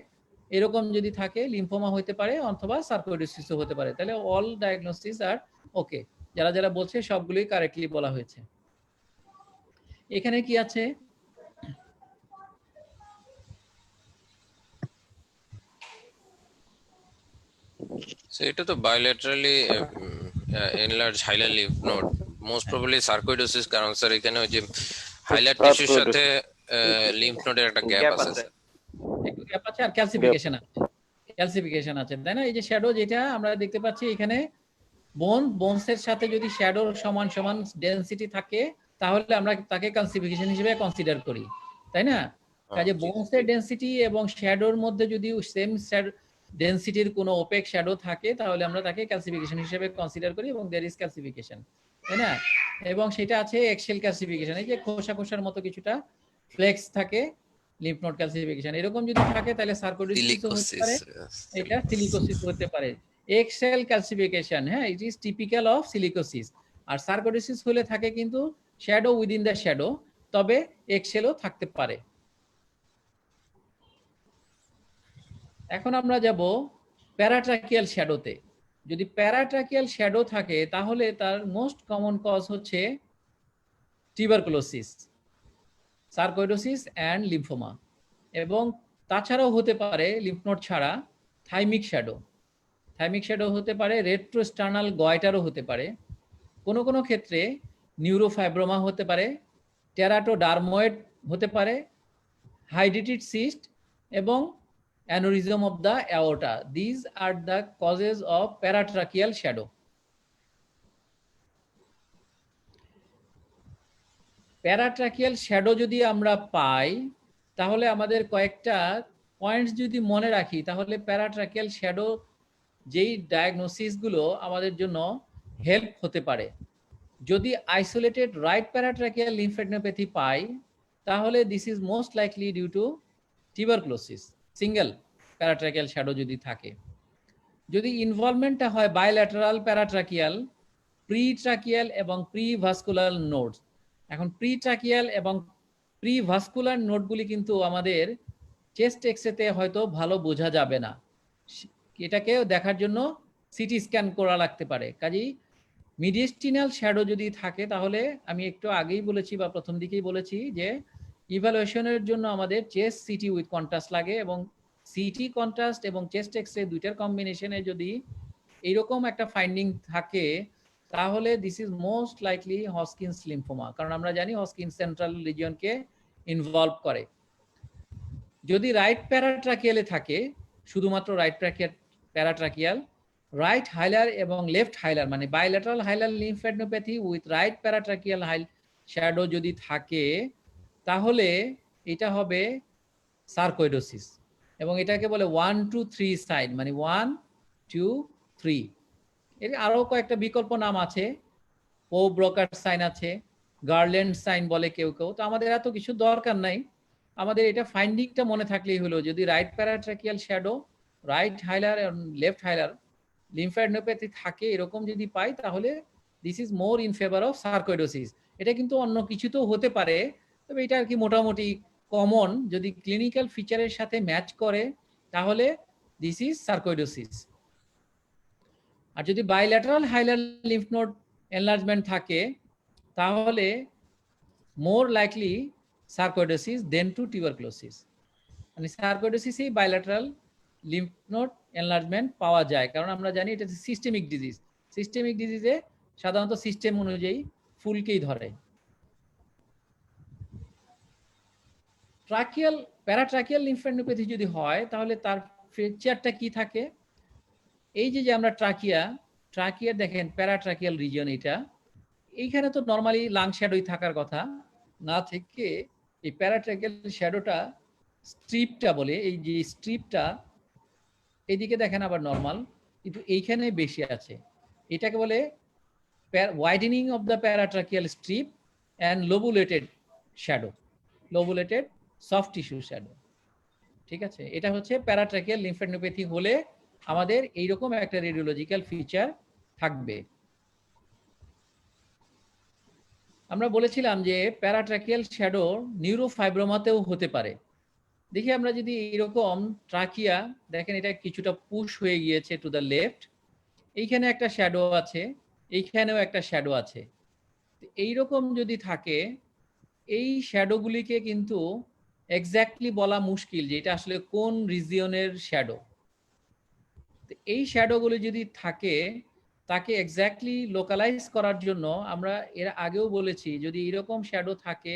এরকম যদি থাকে লিম্ফোমা হতে পারে, অথবা সার্কোইডোসিসও হতে পারে। তাহলে অল ডায়াগনোসিস আর ওকে, যারা যারা বলছে সবগুলোই কারেক্টলি বলা হয়েছে। এখানে কি আছে? সো এটা তো bilaterally enlarge hilar lymph node, most probably sarcoidosis, কারণ স্যার এখানে ওই যে হাইলার টিস্যুর সাথে লিম্ফ নোডের একটা গ্যাপ আছে স্যার, একটু গ্যাপ আছে আর ক্যালসিফিকেশন আছে, ক্যালসিফিকেশন আছে, তাই না? এই যে শ্যাডো যেটা আমরা দেখতে পাচ্ছি এখানে, বোনসের সাথে যদি শ্যাডোর সমান সমান ডেনসিটি থাকে তাহলে আমরা তাকে ক্যালসিফিকেশন হিসেবে কনসিডার করি, তাই না? কাজে বোনসের ডেনসিটি এবং শ্যাডোর মধ্যে যদি সেম ডেনসিটির কোনো ওপেক শ্যাডো থাকে তাহলে আমরা তাকে ক্যালসিফিকেশন হিসেবে কনসিডার করি এবং দেয়ার ইজ ক্যালসিফিকেশন, তাই না? এবং সেটা আছে এক্সেল ক্যালসিফিকেশন, এই যে খোসা খোসার মতো কিছুটা ফ্লেক্স থাকে, লিম্ফ নোড ক্যালসিফিকেশন। এরকম যদি থাকে তাহলে সার্কোইডোসিস হতে পারে, এটা সিলিকোসিস হতে পারে। এক্সেল ক্যালসিফিকেশন, হ্যাঁ, it is typical of silicosis. আর সার্কোইডোসিস হলে থাকে কিন্তু শ্যাডো উইদিন দ্য শ্যাডো, তবে এক্সেলও থাকতে পারে। এখন আমরা যাব প্যারাট্রাকিয়াল শ্যাডোতে। যদি প্যারাট্রাকিয়াল শ্যাডো থাকে তাহলে তার মোস্ট কমন কজ হচ্ছে টিউবারকুলোসিস, সার্কোইডোসিস অ্যান্ড লিম্ফোমা, এবং তাছাড়াও হতে পারে লিম্ফ নোড ছাড়া থাইমিক শ্যাডো। থাইমিক শ্যাডো হতে পারে, রেট্রোস্টার্নাল গয়টারও হতে পারে, কোনো ক্ষেত্রে নিউরোফাইব্রোমা হতে পারে, টেরাটোডার্ময়েড হতে পারে, হাইড্রেটেড সিস্ট এবং aneurysm of the aorta. These are the causes of paratracheal shadow. Paratracheal shadow যদি আমরা পাই তাহলে আমাদের কয়েকটা পয়েন্টস যদি মনে রাখি তাহলে প্যারাট্রাকিয়াল শ্যাডো যেই ডায়াগনোসিসগুলো আমাদের জন্য হেল্প হতে পারে। যদি আইসোলেটেড রাইট প্যারাট্রাকিয়াল লিম্ফেডেনোপ্যাথি পাই তাহলে this is most likely due to tuberculosis, single paratracheal shadow যদি থাকে। যদি ইনভলভমেন্টটা হয় বাইল্যাটারাল প্যারাট্রাকিয়াল, প্রিট্রাকিয়াল এবং প্রিভাস্কুলার নোডস। এখন প্রিট্রাকিয়াল এবং প্রিভাস্কুলার নোডগুলি কিন্তু আমাদের চেস্ট এক্সরেতে হয়তো ভালো বোঝা যাবে না, এটাকে দেখার জন্য সিটি স্ক্যান করা লাগতে পারে। কাজেই মিডিয়েস্টিনাল শ্যাডো যদি থাকে তাহলে আমি একটু আগেই বলেছি বা প্রথম দিকেই বলেছি যে ইভালুয়েশনের জন্য আমাদের চেস্ট সিটি উইথ কন্ট্রাস্ট লাগে, এবং সিটি কন্ট্রাস্ট এবং চেস্ট এক্সরে দুইটার কম্বিনেশনে যদি এইরকম একটা ফাইন্ডিং থাকে তাহলে this is most likely Hodgkin's lymphoma, কারণ আমরা জানি হজকিন্স সেন্ট্রাল রিজিয়নকে ইনভলভ করে। যদি রাইট প্যারাট্রাকিয়ালে থাকে, শুধুমাত্র রাইট প্যারাট্রাকিয়াল, রাইট হাইলার এবং লেফট হাইলার মানে bilateral hilar lymphadenopathy with right paratracheal shadow যদি থাকে তাহলে এটা হবে সার্কোইডোসিস, এবং এটাকে বলে 1 2 3 সাইন, মানে 1 2 3। এর আরো কয়েকটা বিকল্প নাম আছে, ও ব্রোকার সাইন আছে, গার্ল্যান্ড সাইন বলে কেউ কেউ। তো আমাদের এত কিছু দরকার নাই, আমাদের এটা ফাইন্ডিংটা মনে থাকলেই হলো। যদি right paratracheal shadow, right hilar, left hilar lymphadenopathy থাকে এরকম যদি পাই, তাহলে this is more in favour of sarcoidosis. এটা কিন্তু অন্য কিছুতেও হতে পারে, তবে এটা আর কি মোটামুটি কমন। যদি ক্লিনিক্যাল ফিচারের সাথে ম্যাচ করে তাহলে দিস ইজ সার্কোইডোসিস। আর যদি bilateral hilar lymph node enlargement থাকে তাহলে more likely sarcoidosis than to tuberculosis. মানে সার্কোইডোসিসেই বাইল্যাটারাল লিম্ফ নোড এনলার্জমেন্ট পাওয়া যায়, কারণ আমরা জানি এটা সিস্টেমিক ডিজিজ। সিস্টেমিক ডিজিজে সাধারণত সিস্টেম অনুযায়ী ফুলকেই ধরে। ট্রাকিয়াল প্যারাট্রাকিয়াল লিম্ফ্যাডেনোপ্যাথি যদি হয় তাহলে তার ফিচারটা কি থাকে? এই যে আমরা ট্রাকিয়া দেখেন প্যারাট্রাকিয়াল রিজিয়ন, এটা এইখানে তো নরমালি লাং শ্যাডোই থাকার কথা না, থেকে এই প্যারাট্রাকিয়াল শ্যাডোটা স্ট্রিপটা বলে, এই যে স্ট্রিপটা এইদিকে দেখেন আবার নরমাল, কিন্তু এইখানে বেশি আছে। এটাকে বলে widening of the paratracheal strip and lobulated shadow, lobulated soft tissue shadow. ঠিক আছে, এটা হচ্ছে প্যারাট্রাকিয়াল লিম্ফ্যাডেনোপ্যাথি হলে আমাদের এইরকম একটা রেডিওলজিক্যাল ফিচার থাকবে। আমরা বলেছিলাম যে প্যারাট্রাকিয়াল শ্যাডো নিউরোফাইব্রোমাতেও হতে পারে। দেখি আমরা যদি এইরকম ট্রাকিয়া দেখেন, এটা কিছুটা পুশ হয়ে গিয়েছে টু দ্য লেফট, এইখানে একটা শ্যাডো আছে, এইখানেও একটা শ্যাডো আছে। এইরকম যদি থাকে, এই শ্যাডোগুলিকে কিন্তু এক্স্যাক্টলি বলা মুশকিল যে এটা আসলে কোন রিজিয়নের শ্যাডো। এই শ্যাডোগুলি যদি থাকে, তাকে এক্স্যাক্টলি লোকালাইজ করার জন্য আমরা এর আগেও বলেছি, যদি এরকম শ্যাডো থাকে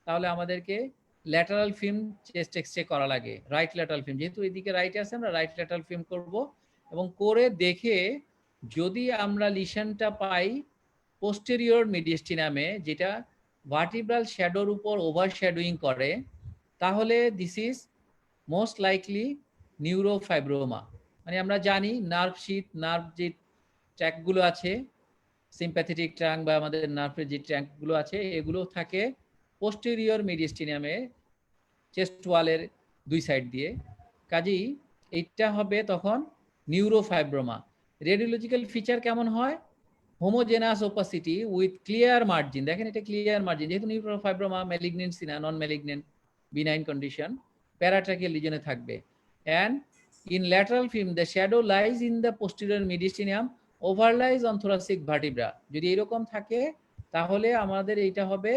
তাহলে আমাদেরকে ল্যাটারাল ফিল্ম চেস্ট এক্স-রে করা লাগে, রাইট ল্যাটারাল ফিল্ম। যেহেতু এদিকে রাইটে আছে, আমরা রাইট ল্যাটারাল ফিল্ম করব, এবং করে দেখে যদি আমরা লিশনটা পাই পোস্টেরিয়র মিডিয়াস্টিনামে, যেটা ভার্টিব্রাল শ্যাডোর উপর ওভারশ্যাডোয়িং করে, তাহলে this is most likely neurofibroma. মানে আমরা জানি নার্ভ শীট, নার্ভ যে ট্র্যাকগুলো আছে, সিম্প্যাথেটিক ট্র্যাঙ্ক বা আমাদের নার্ভের যে ট্র্যাঙ্কগুলো আছে, এগুলো থাকে পোস্টেরিয়র মিডিয়াস্টিনামে, চেস্ট ওয়ালের দুই সাইড দিয়ে। কাজেই এইটা হবে তখন নিউরোফাইব্রোমা। রেডিওলজিক্যাল ফিচার কেমন হয়? Homogenous opacity with clear margin. দেখেন এটা ক্লিয়ার মার্জিন, যেহেতু নিউরোফাইব্রোমা ম্যালিগনেন্সি না, non malignant benign condition, paratracheal রিজনে থাকবে। And in lateral film the shadow lies in the posterior mediastinum overlies on thoracic vertebra. যদি এরকম থাকে তাহলে আমাদের এইটা হবে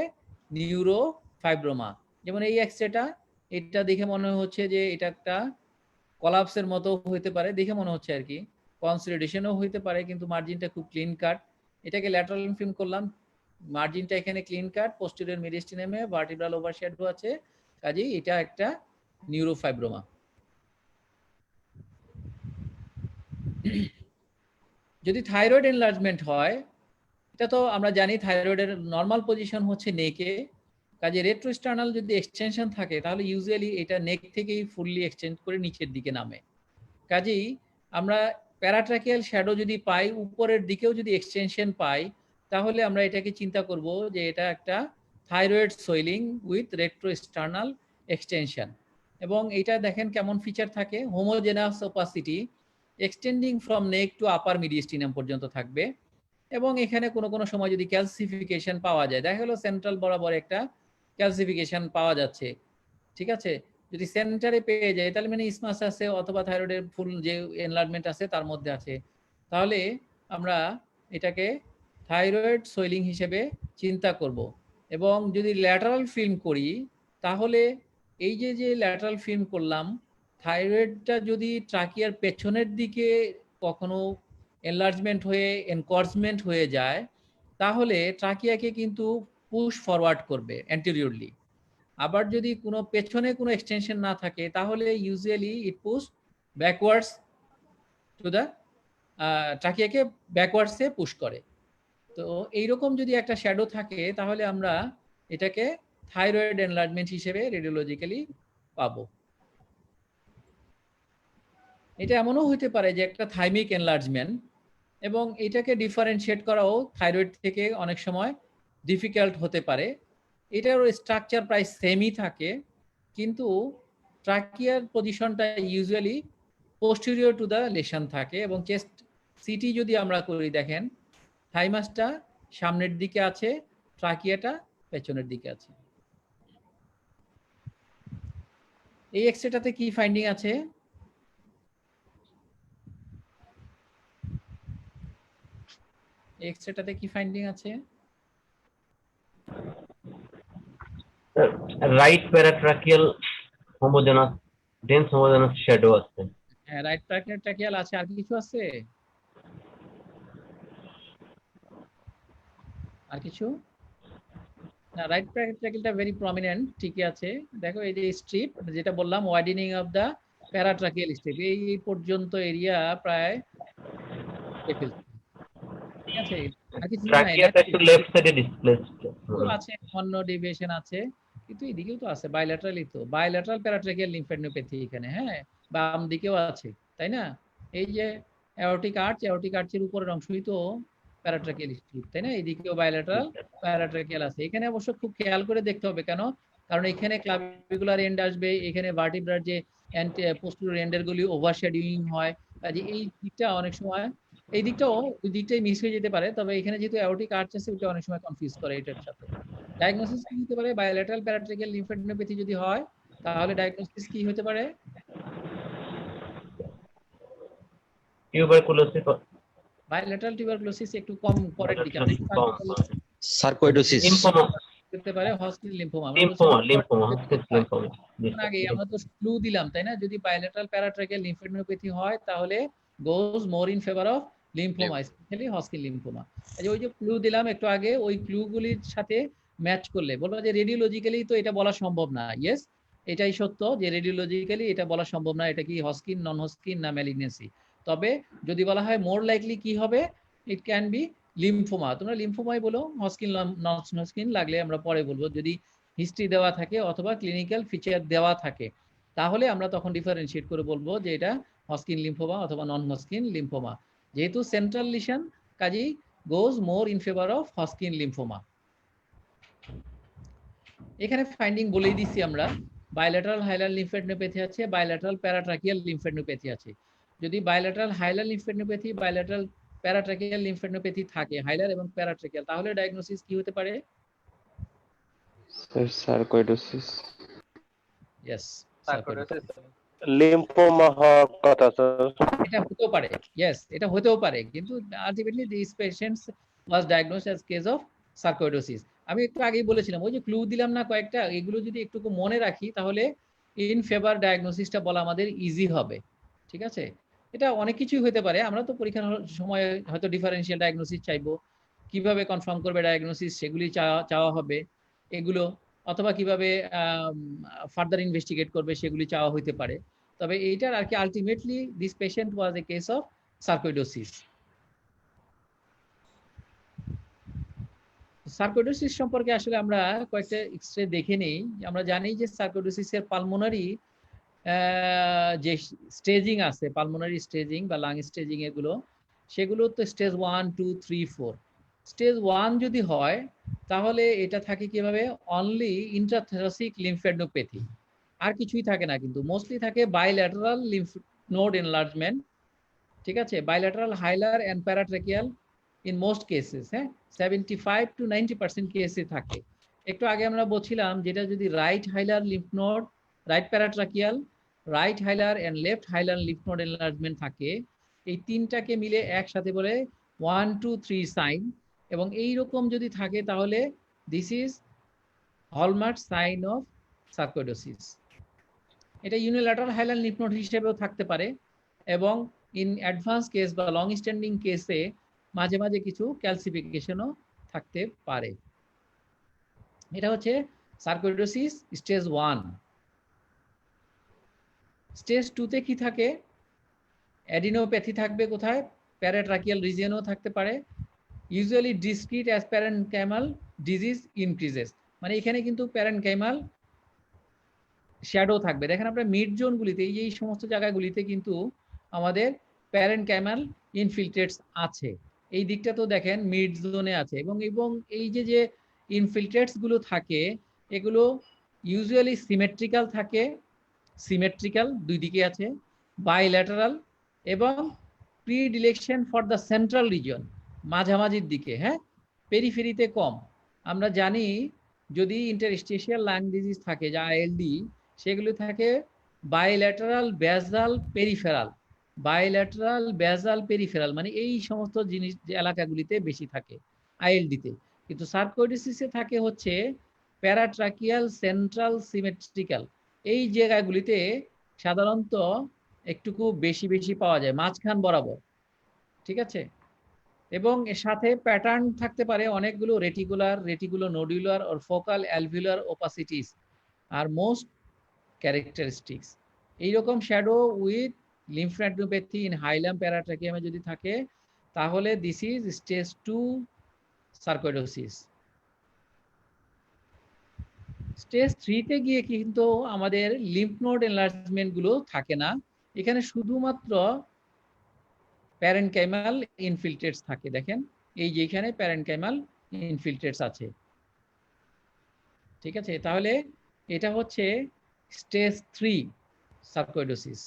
নিউরোফাইব্রোমা। যেমন এই এক্সরেটা, এটা দেখে মনে হচ্ছে যে এটা একটা কলাপসের মতো হইতে পারে, দেখে মনে হচ্ছে আর কি, কনসলিডেশনও হইতে পারে, কিন্তু মার্জিনটা খুব ক্লিন কাট। এটাকে ল্যাটারাল ফিল্ম করলাম, মার্জিনটা এখানে ক্লিন কাট, পোস্টেরিয়র মিডিয়াস্টিনামে ভার্টিব্রাল ওভারশ্যাডো আছে, কাজেই এটা একটা নিউরোফাইব্রোমা। যদি থাইরয়েড এনলার্জমেন্ট হয়, এটা তো আমরা জানি থাইরয়েডের নর্মাল পজিশন হচ্ছে নেকে, কাজে রেট্রোস্টার্নাল যদি এক্সটেনশন থাকে তাহলে ইউজুয়ালি এটা নেক থেকেই ফুললি এক্সটেন্ড করে নিচের দিকে নামে। কাজেই আমরা প্যারাট্রাকিয়াল শ্যাডো যদি পাই, উপরের দিকেও যদি এক্সটেনশন পাই, তাহলে আমরা এটাকে চিন্তা করব যে এটা একটা thyroid swelling with retrosternal extension. এবং এটা দেখেন কেমন ফিচার থাকে, homogenous opacity extending from neck to upper mediastinum পর্যন্ত থাকবে। এবং এখানে কোনো কোনো সময় যদি ক্যালসিফিকেশন পাওয়া যায়, দেখা গেলো সেন্ট্রাল বরাবর একটা ক্যালসিফিকেশন পাওয়া যাচ্ছে, ঠিক আছে, যদি সেন্টারে পেয়ে যায় তাহলে মানে ইসমাস আছে অথবা থাইরয়েডের ফুল যে এনলার্জমেন্ট আছে তার মধ্যে আছে, তাহলে আমরা এটাকে থাইরয়েড সোয়েলিং হিসেবে চিন্তা করব। এবং যদি ল্যাটারাল ফিল্ম করি, তাহলে এই যে ল্যাটারাল ফিল্ম করলাম, থাইরয়েডটা যদি ট্রাকিয়ার পেছনের দিকে কখনো এনলার্জমেন্ট হয়ে এনকর্জমেন্ট হয়ে যায়, তাহলে ট্রাকিয়াকে কিন্তু পুশ ফরওয়ার্ড করবে অ্যান্টেরিয়রলি। আবার যদি কোনো পেছনে কোনো এক্সটেনশন না থাকে, তাহলে usually it push backwards to the ট্রাকিয়াকে ব্যাকওয়ার্ডসে পুশ করে। তো এইরকম যদি একটা শ্যাডো থাকে তাহলে আমরা এটাকে থাইরয়েড এনলার্জমেন্ট হিসেবে রেডিওলজিক্যালি পাবো। এটা এমনও হতে পারে যে একটা থাইমিক এনলার্জমেন্ট, এবং এটাকে ডিফারেন্সিয়েট করাও থাইরয়েড থেকে অনেক সময় ডিফিকাল্ট হতে পারে। এটার স্ট্রাকচার প্রায় সেমই থাকে, কিন্তু ট্রাকিয়ার পজিশনটা usually posterior to the lesion থাকে, এবং চেস্ট সিটি যদি আমরা করি দেখেন থাইমাসটা সামনের দিকে আছে, ট্রাকিয়াটা পেছনের দিকে আছে। এই এক্সরেটাতে কি ফাইন্ডিং আছে? এক্সরেটাতে কি ফাইন্ডিং আছে? Right paratracheal homogenous dense homogenous shadow আছে। হ্যাঁ, রাইট ট্রাকিয়াল আছে। আর কিছু আছে? আর কিছু না, রাইট ট্রাকিয়ালটা ভেরি প্রমিনেন্ট, ঠিকই আছে। দেখো এই যে স্ট্রিপ যেটা বললাম, ওয়াইডেনিং অফ দা প্যারাট্রাকিয়াল স্ট্রিপ, এই পর্যন্ত এরিয়া প্রায় ঠিক আছে। আর কিছু নাই, ট্রাকিয়াটা একটু লেফট সাইডে ডিসপ্লেসড আছে, অন্য ডেভিয়েশন আছে, কিন্তু এদিকেও তো আছে, বাইল্যাটারালি তো বাইল্যাটারাল প্যারাট্রাকিয়াল লিম্ফেডেনোপ্যাথি এখানে, হ্যাঁ, বাম দিকেও আছে, তাই না? এই যে অ্যাওর্টিক আর্চের উপরের অংশই তো প্যারাট্রাকিয়াল স্ট্রিপ, তাই না? এদিকেও বাইল্যাটারাল প্যারাট্রাকিয়াল আছে। এখানে অবশ্য খুব খেয়াল করে দেখতে হবে, কেন? কারণ এখানে ক্লাভিকুলার এন্ড আসবে, এখানে ভার্টিব্রার যে পোস্টেরিয়র এন্ডের গুলি ওভারশ্যাডোয়িং হয়, কাজে এই দিকটা অনেক সময়, এই দিকটাও ওই দিকটাই মিস হয়ে যেতে পারে। তবে এখানে যেহেতু অ্যাওর্টিক আর্চ আছে, ওটা অনেক সময় কনফিউজ করে এটার সাথে। ডায়াগনোসিস কি হতে পারে? বায়োল্যাটারাল প্যারাট্রাকিয়াল লিম্ফেডেনোপ্যাথি যদি হয়, তাহলে ডায়াগনোসিস কি হতে পারে? টিউবারকুলোসিস। বায়োল্যাটারাল টিউবারকুলোসিস একটু কম পরের দিকে, সার্কোইডোসিস লিম্ফোমা। হতে পারে Hodgkin lymphoma. Lymphoma Hodgkin lymphoma. আগে আমরা তো ক্লু দিলাম, তাই না? যদি বায়োল্যাটারাল প্যারাট্রাকিয়াল লিম্ফেডেনোপ্যাথি হয়, তাহলে goes more in favour of lymphoma, specially Hodgkin lymphoma. ওই যে ক্লু দিলাম একটু আগে, ওই ক্লুগুলির সাথে ম্যাচ করলে বলবো যে রেডিওলজিক্যালি তো এটা বলা সম্ভব না। ইয়েস, এটাই সত্য যে রেডিওলজিক্যালি এটা বলা সম্ভব না, এটা কি হজকিন, নন হজকিন না ম্যালিগনেন্সি। তবে যদি বলা হয় মোর লাইকলি কি হবে, ইট ক্যান বি লিম্ফোমা। তোমরা লিম্ফোমাই বলো, হজকিন নন হজকিন লাগলে আমরা পরে বলবো। যদি হিস্ট্রি দেওয়া থাকে অথবা ক্লিনিক্যাল ফিচার দেওয়া থাকে, তাহলে আমরা তখন ডিফারেন্সিয়েট করে বলবো যে এটা হজকিন লিম্ফোমা অথবা নন হজকিন লিম্ফোমা। যেহেতু সেন্ট্রাল লিশন, কাজেই goes more in favour of Hodgkin lymphoma. এখানে ফাইন্ডিং বলেই দিচ্ছি আমরা, বায়োল্যাটারাল হাইলার লিম্ফেডেনোপ্যাথি আছে, বায়োল্যাটারাল প্যারাট্রাকিয়াল লিম্ফেডেনোপ্যাথি আছে। যদি বায়োল্যাটারাল হাইলার লিম্ফেডেনোপ্যাথি, বায়োল্যাটারাল প্যারাট্রাকিয়াল লিম্ফেডেনোপ্যাথি থাকে, হাইলার এবং প্যারাট্রাকিয়াল, তাহলে ডায়াগনোসিস কি হতে পারে? সার্কোইডোসিস ইয়েস, লিম্ফোমা হওয়ার কথা স্যার। এটা হতেও পারে, ইয়েস, এটা হতেও পারে, কিন্তু ultimately this patients was diagnosed as case of sarcoidosis. আমি একটু আগেই বলেছিলাম, ওই যে ক্লু দিলাম না কয়েকটা, এগুলো যদি একটু মনে রাখি, তাহলে ইন ফেভার ডায়াগনোসিসটা বলা আমাদের ইজি হবে। ঠিক আছে, এটা অনেক কিছুই হতে পারে। আমরা তো পরীক্ষার সময় হয়তো ডিফারেন্সিয়াল ডায়াগনোসিস চাইবো, কিভাবে কনফার্ম করবে ডায়াগনোসিস সেগুলি চাওয়া হবে এগুলো, অথবা কিভাবে ফার্দার ইনভেস্টিগেট করবে সেগুলি চাওয়া হইতে পারে। তবে এইটার আর কি ultimately this patient was A case of sarcoidosis. Sarcoidosis সম্পর্কে আসলে আমরা কয়েকটা এক্সরে দেখে নেই। আমরা জানি যে সার্কোইডোসিসের পালমোনারি যে স্টেজিং আছে, পালমোনারি স্টেজিং বা লাং স্টেজিং, এগুলো সেগুলো তো স্টেজ 1, 2, 3, 4। স্টেজ 1 যদি হয়, তাহলে এটা থাকে কিভাবে? অনলি ইন্ট্রাথোরাসিক লিম্ফেডেনোপ্যাথি, আর কিছুই থাকে না, কিন্তু মোস্টলি থাকে বাইল্যাটারাল লিম্ফ নোড এনলার্জমেন্ট। ঠিক আছে, bilateral hilar and paratracheal in most cases, হ্যাঁ, 75 to 90% কেসে থাকে। একটু আগে আমরা বলছিলাম, যেটা যদি right hilar lymph node, right paratracheal, right hilar and left hilar lymph node enlargement থাকে, এই তিনটাকে মিলে একসাথে বলে 1, 2, 3 সাইন। এবং এই রকম যদি থাকে, তাহলে this is hallmark sign of sarcoidosis. এটা ইউনিল্যাটারাল হাইলার লিম্ফ নোড হিসেবেও থাকতে পারে, এবং ইন অ্যাডভান্স কেস বা লং স্ট্যান্ডিং কেসে মাঝে মাঝে কিছু ক্যালসিফিকেশনও থাকতে পারে। এটা হচ্ছে সার্কোইডোসিস স্টেজ 1। স্টেজ 2-তে কি থাকে? অ্যাডিনোপ্যাথি থাকবে কোথায়? প্যারাট্রাকিয়াল রিজিয়নও থাকতে পারে। Usually discrete as parenchymal disease increases. মানে এখানে কিন্তু প্যারেনকাইমাল শ্যাডো থাকবে। দেখেন আপনার মিড জোনগুলিতে এই সমস্ত জায়গাগুলিতে কিন্তু আমাদের প্যারেনকাইমাল ইনফিল্ট্রেটস আছে। এই দিকটা তো দেখেন মিড জোনে আছে এবং এই যে ইনফিল্ট্রেটস গুলো থাকে এগুলো ইউজুয়ালি সিমেট্রিক্যাল থাকে, সিমেট্রিক্যাল দুই দিকে আছে, বাইল্যাটারাল এবং predilection for the central reason মাঝামাঝির দিকে, হ্যাঁ, পেরিফেরিতে কম। আমরা জানি যদি ইন্টারস্টেশিয়াল লাং ডিজিজ থাকে যা আইএলডি, সেগুলো থাকে bilateral basal peripheral, bilateral basal peripheral, মানে এই সমস্ত জিনিস এলাকাগুলিতে বেশি থাকে আইএলডিতে। কিন্তু সার্কোইডোসিসে থাকে হচ্ছে প্যারাট্রাকিয়াল সেন্ট্রাল সিমেট্রিক্যাল, এই জায়গাগুলিতে সাধারণত একটুকু বেশি বেশি পাওয়া যায় মাঝখান বরাবর, ঠিক আছে। এবং এর সাথে প্যাটার্ন থাকতে পারে অনেকগুলো reticulo nodular or focal alveolar opacities আর মোস্ট ক্যারেক্টারিস্টিক্স। এইরকম shadow with lymphadenopathy in hilum প্যারাট্রাকিয়ামে যদি থাকে তাহলে this is stage 2 sarcoidosis. Stage 3 তে গিয়ে কিন্তু আমাদের লিম্ফ নোড এনলার্জমেন্ট গুলো থাকে না, এখানে শুধুমাত্র প্যারেনকাইমাল ইনফিল্ট্রেটস থাকে। দেখেন এই যে এখানে প্যারেনকাইমাল ইনফিল্ট্রেটস আছে, ঠিক আছে। তাহলে এটা হচ্ছে stage 3 sarcoidosis.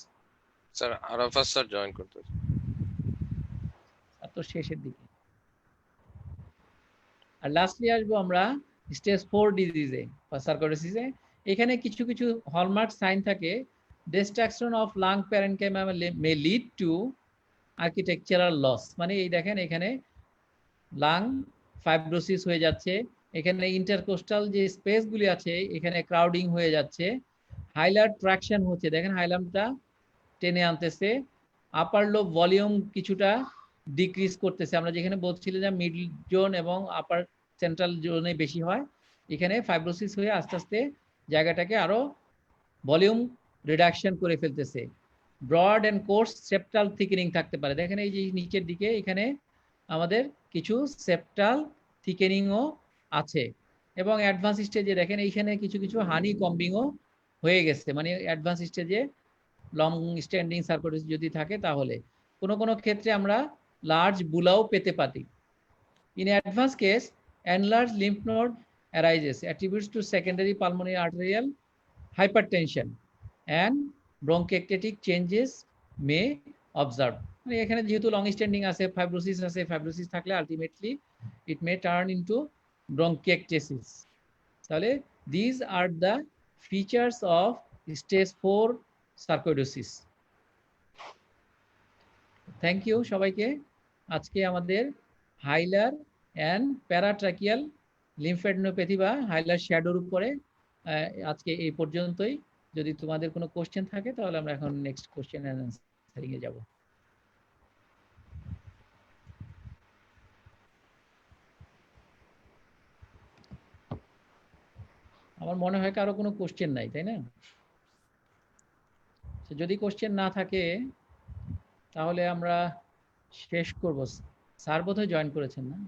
Sir Arafat sir join করতে আর তো শেষের দিকে। আর লাস্টলি আসবো আমরা স্টেজ 4 ডিজিজে বা সার্কোইডোসিসে। এখানে কিছু কিছু হলমার্ক সাইন থাকে। Destruction of lung parenchyma may lead to architectural loss, মানে এই দেখেন এখানে লাং ফাইব্রোসিস হয়ে যাচ্ছে, এখানে ইন্টারকোস্টাল যে স্পেসগুলি আছে এখানে ক্রাউডিং হয়ে যাচ্ছে, হাইলার ট্রাকশন হচ্ছে, দেখেন হাইলামটা টেনে আনতেছে, আপার লোব ভলিউম কিছুটা ডিক্রিজ করতেছে। আমরা যেখানে বলছিলাম যে মিডল জোন এবং আপার সেন্ট্রাল জোনে বেশি হয়, এখানে ফাইব্রোসিস হয়ে আস্তে আস্তে জায়গাটাকে আরো ভলিউম রিডাকশন করে ফেলতেছে। Broad and coarse septal thickening থাকতে পারে, দেখেন এই যে নিচের দিকে এখানে আমাদের কিছু সেপ্টাল থিকেনিংও আছে। এবং অ্যাডভান্স স্টেজে দেখেন এইখানে কিছু কিছু হানি কম্বিংও হয়ে গেছে, মানে অ্যাডভান্স স্টেজে লং স্ট্যান্ডিং সার্কোইডোসিস যদি থাকে তাহলে কোনো কোনো ক্ষেত্রে আমরা লার্জ বুলাও পেতে পারি। In advance case enlarged lymph node arises attributes to secondary pulmonary arterial hypertension and bronchiectatic changes may observe। মানে এখানে যেহেতু লং স্ট্যান্ডিং আছে, ফাইব্রোসিস থাকলে ultimately it may turn into bronchiectasis। তাহলে these are the features of stage 4 sarcoidosis. Thank you সবাইকে। আজকে আমাদের হাইলার and প্যারাট্রাকিয়াল লিম্ফোডেনোপ্যাথি বা হাইলার শ্যাডোর উপরে আজকে এই পর্যন্তই। যদি তোমাদের কোনো কোশ্চেন থাকে তাহলে আমরা এখন নেক্সট কোশ্চেন এন্ড অ্যানসারিং এ যাব। আমার মনে হয় কারো কোনো কোশ্চেন নাই, তাই না? যদি কোশ্চেন না থাকে তাহলে আমরা শেষ করব। স্যার বোধহয় জয়েন করেছেন না?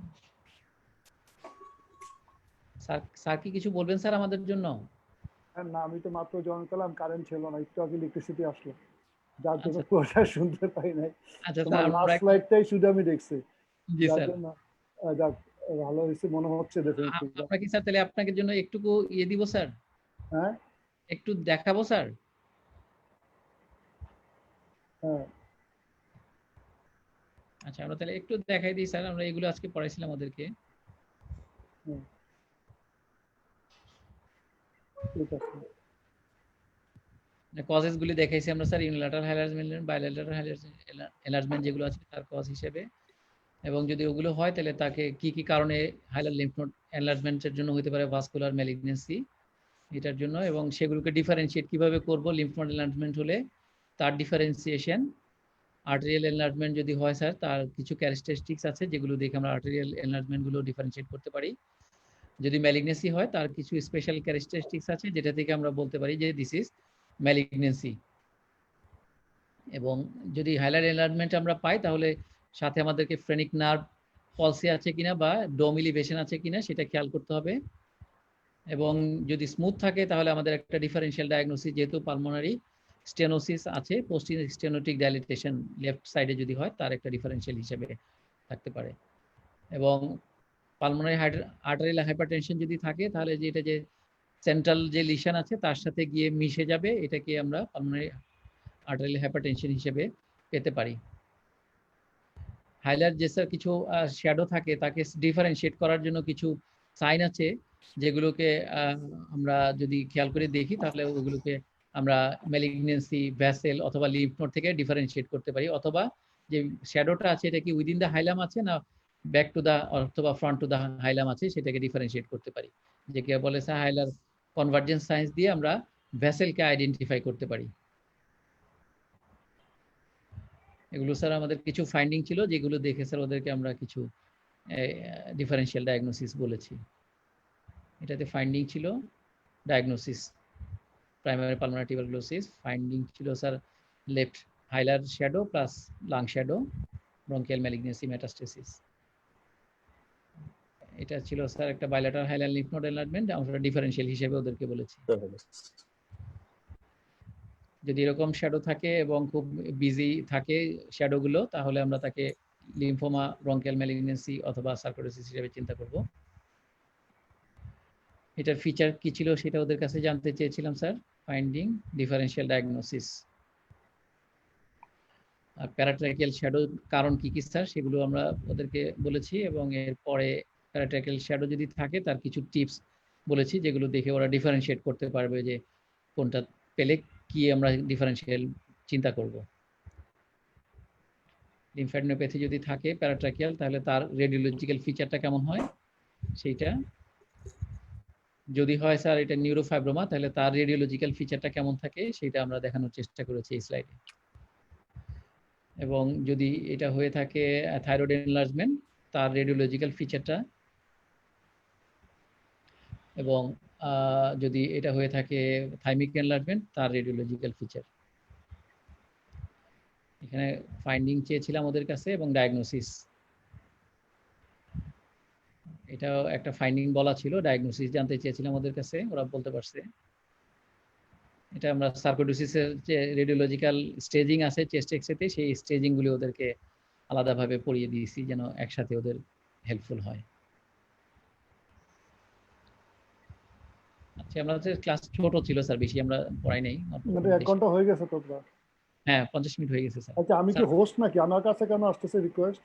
স্যার কি কিছু বলবেন স্যার আমাদের জন্য? না, আমি তো মাত্র জয়েন করলাম, কারেন্ট ছিল না, একটু আগে ইলেকট্রিসিটি আসলো, যার জন্য পুরোটা শুনতে পাই নাই। আচ্ছা তোমার লাস্ট স্লাইডটাই শুধু আমি দেখছি। জি স্যার, যাক ভালো হয়েছে মনে হচ্ছে। আপনাকে স্যার তাহলে আপনাদের জন্য একটুকু ইয়ে দিব স্যার, হ্যাঁ একটু দেখাবো স্যার। হ্যাঁ আচ্ছা আমরা তাহলে একটু দেখাই দিই স্যার, আমরা এগুলো আজকে পড়াইছিলাম ওদেরকে। ঠিক আছে, কজেস গুলি দেখাইছি আমরা স্যার, ইউনিল্যাটারাল হাইলারমেন্ট, বাইল্যাটারাল এনলার্জমেন্ট যেগুলো আছে তার কজ হিসেবে, এবং যদি ওগুলো হয় তাহলে তাকে কি কি কারণে হাইলার লিম্ফ নোড এনলার্জমেন্টের জন্য হতে পারে ভাস্কুলার ম্যালিগন্যান্সি এটার জন্য, এবং সেগুলোকে ডিফারেন্সিয়েট কিভাবে করব লিম্ফ নোড এনলার্জমেন্ট হলে তার ডিফারেন্সিয়েশন। আর্টেরিয়াল এনলার্জমেন্ট যদি হয় স্যার তার কিছু ক্যারেক্টারিস্টিক্স আছে যেগুলো দেখে আমরা আর্টেরিয়াল এনলার্জমেন্ট গুলো ডিফারেন্সিয়েট করতে পারি। যদি ম্যালিগন্যান্সি হয় তার কিছু স্পেশাল ক্যারেক্টারিস্টিক্স আছে যেটা থেকে আমরা বলতে পারি যে দিস ইজ ম্যালিগন্যান্সি। এবং যদি হাইলার এনলার্জমেন্ট আমরা পাই তাহলে সাথে আমাদেরকে ফ্রেনিক নার্ভ পলসি আছে কিনা বা ডোম ইলিভেশন আছে কিনা সেটা খেয়াল করতে হবে। এবং যদি স্মুথ থাকে তাহলে আমাদের একটা ডিফারেনশিয়াল ডায়াগনোসিস, যেহেতু পালমোনারি স্টেনোসিস আছে, পোস্ট স্টেনোটিক ডাইলিটেশন লেফট সাইডে যদি হয়, তার একটা ডিফারেনশিয়াল হিসেবে থাকতে পারে। এবং পালমোনারি আর্টারিয়াল হাইপারটেনশন যদি থাকে তাহলে যে এটা যে সেন্ট্রাল যে লিশন আছে তার সাথে গিয়ে মিশে যাবে, এটাকে আমরা পালমোনারি আর্টারিয়াল হাইপারটেনশন হিসেবে পেতে পারি। হাইলার যে স্যার কিছু শ্যাডো থাকে, তাকে ডিফারেন্সিয়েট করার জন্য কিছু সাইন আছে, যেগুলোকে আমরা যদি খেয়াল করে দেখি তাহলে ওগুলোকে আমরা ম্যালিগনেন্সি, ভ্যাসেল অথবা লিম্ফ নোড থেকে ডিফারেন্সিয়েট করতে পারি, অথবা যে শ্যাডোটা আছে এটা কি উইদিন দ্য হাইলাম আছে না ব্যাক টু দা অথবা ফ্রন্ট টু দা হাইলাম আছে, সেটাকে ডিফারেন্সিয়েট করতে পারি। যে কে বলে স্যার হাইলার কনভার্জেন্স সায়েন্স দিয়ে আমরা ভ্যাসেলকে আইডেন্টিফাই করতে পারি। এগুলো স্যার আমাদের কিছু ফাইন্ডিং ছিল, যেগুলো দেখে স্যার ওদেরকে আমরা কিছু ডিফারেনশিয়াল ডায়াগনোসিস বলেছি। এটাতে ফাইন্ডিং ছিল diagnosis primary pulmonary tuberculosis, finding ছিল sir left hilar shadow plus lung shadow, bronchial malignancy, metastasis. এটা ছিল স্যার একটা bilateral hilar lymph node enlargement, আমরা ডিফারেনশিয়াল হিসেবে ওদেরকে বলেছি। যদি এরকম শ্যাডো থাকে এবং খুব বিজি থাকে শ্যাডো গুলো, তাহলে আমরা তাকে লিম্ফোমা, ব্রঙ্কিয়াল ম্যালিগনেন্সি অথবা সার্কোইডোসিস হিসেবে চিন্তা করব। এটার ফিচার কি ছিল সেটা ওদের কাছে জানতে চেয়েছিলাম স্যার। Finding, differential diagnosis. আর প্যারাট্রাকিয়াল শ্যাডো কারণ কি কি স্যার সেগুলো আমরা ওদেরকে বলেছি, এবং এরপরে প্যারাট্রাকিয়াল শ্যাডো যদি থাকে তার কিছু টিপস বলেছি, যেগুলো দেখে ওরা ডিফারেন্সিয়েট করতে পারবে যে কোনটা পেলে কি আমরা ডিফারেনশিয়াল চিন্তা করব। লিম্ফ্যাডিনোপ্যাথি যদি থাকে প্যারাট্রাকিয়াল, তাহলে তার রেডিওলজিক্যাল ফিচারটা কেমন হয় সেইটা, যদি হয় স্যার এটা নিউরোফাইব্রোমা, তাহলে তার রেডিওলজিক্যাল ফিচারটা কেমন থাকে সেটা আমরা দেখানোর চেষ্টা করেছি এই স্লাইডে। এবং যদি এটা হয়ে থাকে থাইরয়েড এনলার্জমেন্ট, তার রেডিওলজিক্যাল ফিচারটা, এবং যদি এটা হয়ে থাকে থাইমিক এনলার্জমেন্ট, তার রেডিওলজিক্যাল ফিচার। এখানে ফাইন্ডিং চেয়েছিলাম ওদের কাছে এবং ডায়াগনোসিস, এটাও একটা ফাইন্ডিং বলা ছিল, ডায়াগনোসিস জানতে চেয়েছিলাম ওদের কাছে, ওরা বলতে পারছে। এটা আমরা সার্কোইডোসিসের যে রেডিওলজিক্যাল স্টেজিং আছে চেস্ট এক্সরেতে, সেই স্টেজিং গুলি ওদেরকে আলাদাভাবে পড়িয়ে দিয়েছি যেন একসাথে ওদের হেল্পফুল হয়। আচ্ছা, আমাদের ক্লাস ছোট ছিল স্যার, বেশি আমরা পড়াই নাই। মানে 1 ঘন্টা হয়ে গেছে তো প্রায়। হ্যাঁ, 50 মিনিট হয়ে গেছে স্যার। আচ্ছা, আমি কি হোস্ট নাকি? আমার কাছে কেন আসতেছে রিকোয়েস্ট?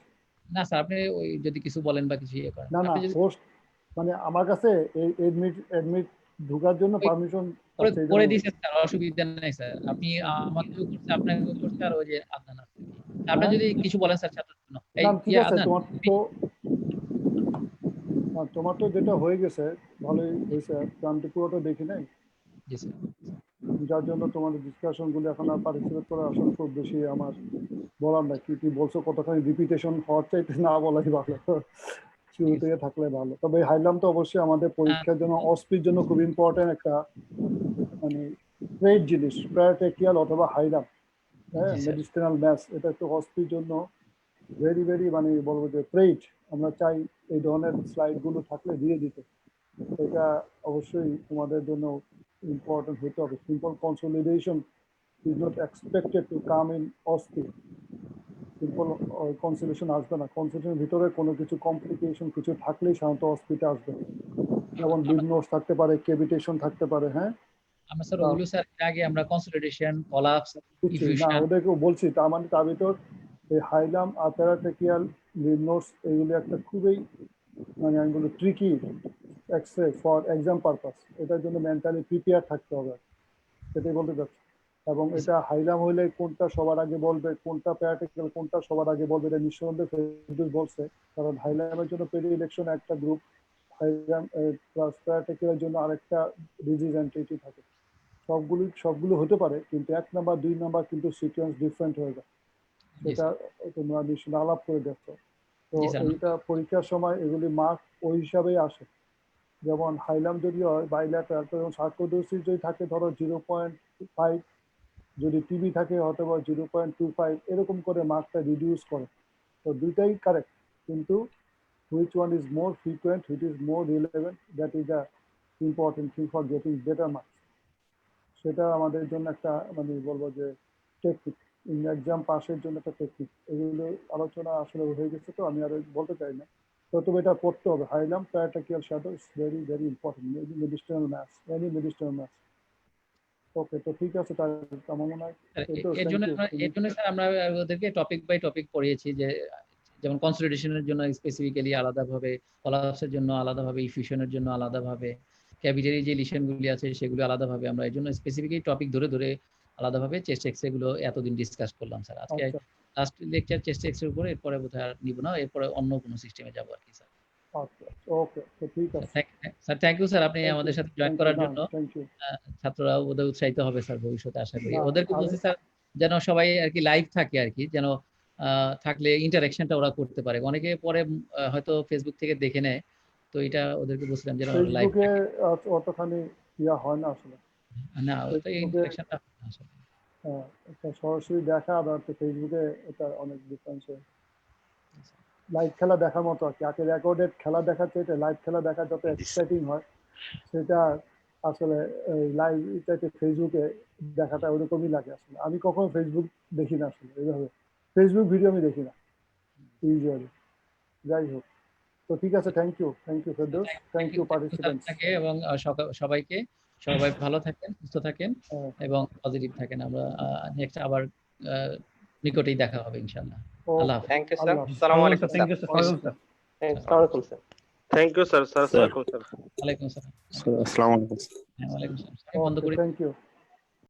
না স্যার, আপনি ওই যদি কিছু বলেন বা কিছু ইয়ে করেন, না আপনি যদি হোস্ট মানে আমার কাছে এই এডমিট ঢোকার জন্য পারমিশন করে দিয়েছেন স্যার, অসুবিধা নাই স্যার। আপনি আমাকেও করতে, আপনাকেও করতে, আর ওই যে আদনান, আপনি যদি কিছু বলেন স্যার ছাত্রের জন্য। এই ঠিক আছে, তোমার তো যেটা হয়ে গেছে ভালোই হয়েছে, আমি তো পুরোটা দেখি নাই, জি স্যার। যার জন্য তোমাদের ডিসকাশন গুলো এখন আর পার্টিসিপেট করা আসলে খুব বেশি আমার বলার নাই। কি কি বলছো কতখানি রিপিটেশন হওয়ার চাইতে না বলাই ভালো, শুরু থেকে থাকলে ভালো। তবে হাইলাম তো অবশ্যই আমাদের পরীক্ষার জন্য, অস্পির জন্য খুব ইম্পর্টেন্ট একটা মানে গ্রেট জিনিস, প্যারাট্রাকিয়াল অথবা হাইলাম, হ্যাঁ, মেডিসিনাল ম্যাস, এটা একটু অস্পির জন্য ভেরি ভেরি মানে বলবো যে প্রেট। আমরা চাই এই ধরনের স্লাইড গুলো থাকলে দিয়ে দিতে, এটা অবশ্যই তোমাদের জন্য ইম্পর্টেন্ট হতে হবে। Simple consolidation is not expected to come in OSPE. Simple consolidation আসবে না, কনসলিডেশনের ভিতরে কোনো কিছু কমপ্লিকেশন কিছু থাকলেই সাধারণত অস্পিতে আসবে, যেমন লিগনোস থাকতে পারে, কেভিটেশন থাকতে পারে। হ্যাঁ, আমরা স্যার ওগুলো স্যার আগে আমরা কনসলিডেশন, কোলাপস, না ইফিউশন ওদেরকেও বলছি, তার মানে তার ভিতর এই হাইলাম আর প্যারাট্রাকিয়াল লিগনোস এগুলো একটা খুবই মানে আমি বলি tricky x-ray for exam purpose. এটার জন্য মেন্টালি প্রিপেয়ার থাকতে হবে, সেটাই বলতে চাচ্ছি। এবং এটা হাইলাম হইলে কোনটা সবার আগে বলবে, কোনটা প্যারাট্রাকিয়াল কোনটা সবার আগে বলবে, এটা নিঃসন্দেহে ফেরদৌস বলছে। কারণ হাইলামের জন্য পেরি ইলেকশন একটা গ্রুপ, হাইলাম প্লাস প্যারাট্রাকিয়ালের জন্য আরেকটা ডিজিজ এন্টিটি থাকে। সবগুলো হতে পারে, কিন্তু 1 নাম্বার 2 নাম্বার কিন্তু সিকোয়েন্স ডিফারেন্ট হয়ে যায়, সেটা তোমরা নিশ্চয়ই আলাপ করে দেখছো। তো এইটা পরীক্ষার সময় এগুলি মার্ক ওই হিসাবেই আসে। যেমন হাইলাম যদি হয় বাইল্যাটারাল, তখন সার্কোইডোসিস যদি থাকে ধরো 0.5, যদি টিবি থাকে হয়তো 0.25, এরকম করে মার্কটা রিডিউস করে। তো দুইটাই কারেক্ট, কিন্তু which one is more frequent, which is more relevant, that is the important thing for getting better marks. সেটা আমাদের জন্য একটা মানে বলবো যে টেকনিক, এক্সাম পাসের জন্য একটা টেকনিক। এগুলো আলোচনা আসলে হয়ে গেছে, তো আমি আর বলতে চাই না। তো তবে এটা পড়তে হবে। Hilum paratracheal shadow is very very important, medicinal maths, any medicinal maths. Okay, তো ঠিক আছে, তাই আমার মনে হয় এই তো। এর জন্য স্যার আমরা ওদেরকে টপিক বাই টপিক পড়িয়েছি, যে যেমন কনসলিডেশনের জন্য স্পেসিফিক্যালি আলাদাভাবে, কলাপসের জন্য আলাদাভাবে, ইফিউশনের জন্য আলাদাভাবে, ক্যাভিটারি যে লিশনগুলি আছে সেগুলো আলাদাভাবে, আমরা এই জন্য স্পেসিফিক্যালি টপিক ধরে ধরে আলাদাভাবে চেস্ট এক্সরে গুলো এতদিন ডিসকাস করলাম স্যার। আজকে আচ্ছা লাস্ট লেকচার চেস্ট এক্সরের উপরে, এরপরে বোধহয় আর নিব না, এরপরে অন্য কোনো সিস্টেমে যাবো আর কি স্যার। আচ্ছা, ওকে, তো ঠিক আছে। স্যার থ্যাংক ইউ স্যার, আপনি আমাদের সাথে জয়েন করার জন্য। Thank you. ছাত্ররাও ওদের উৎসাহিত হবে স্যার ভবিষ্যতে, আশা করি। না, ওদেরকে বলছি স্যার যেন সবাই আর কি লাইভ থাকে আর কি, যেন থাকলে ইন্টারাকশনটা ওরা করতে পারে। অনেকে পরে হয়তো ফেসবুক থেকে দেখে নেয়, তো এটা ওদেরকে বলছিলাম যেন লাইভ ফেসবুকে অতখানি ইয়া হয় না আসলে। না, ওটা ইন্টারাকশনটা আসলে একটা সরাসরি দেখা আর ফেসবুকে এটা অনেক ডিফারেন্স। লাইভ খেলা দেখার মতো আর কি, আগে রেকর্ডেড খেলা দেখার চাইতে লাইভ খেলা দেখা যত এক্সাইটিং হয়, সেটা আসলে লাইভ চাইতে ফেসবুকে দেখাটা ওরকমই লাগে আসলে। আমি কখনো ফেসবুক দেখি না আসলে, এইভাবে ফেসবুক ভিডিও আমি দেখি না ইউজুয়ালি। যাই হোক, তো ঠিক আছে, thank you Ferdous, thank you participants. এবং সবাইকে, সবাই ভালো থাকেন, সুস্থ থাকেন এবং পজিটিভ থাকেন। আমরা নেক্সট আবার নিকটেই দেখা হবে ইনশাআল্লাহ। আল্লাহ হাফেজ। থ্যাংক ইউ স্যার, আসসালামু আলাইকুম স্যার। Thank you sir. আসসালামু আলাইকুম স্যার। থ্যাংক ইউ স্যার, ওয়ালাইকুম আসসালাম। আসসালামু আলাইকুম। হ্যাঁ, ওয়ালাইকুম আসসালাম। বন্ধ করি। Thank you.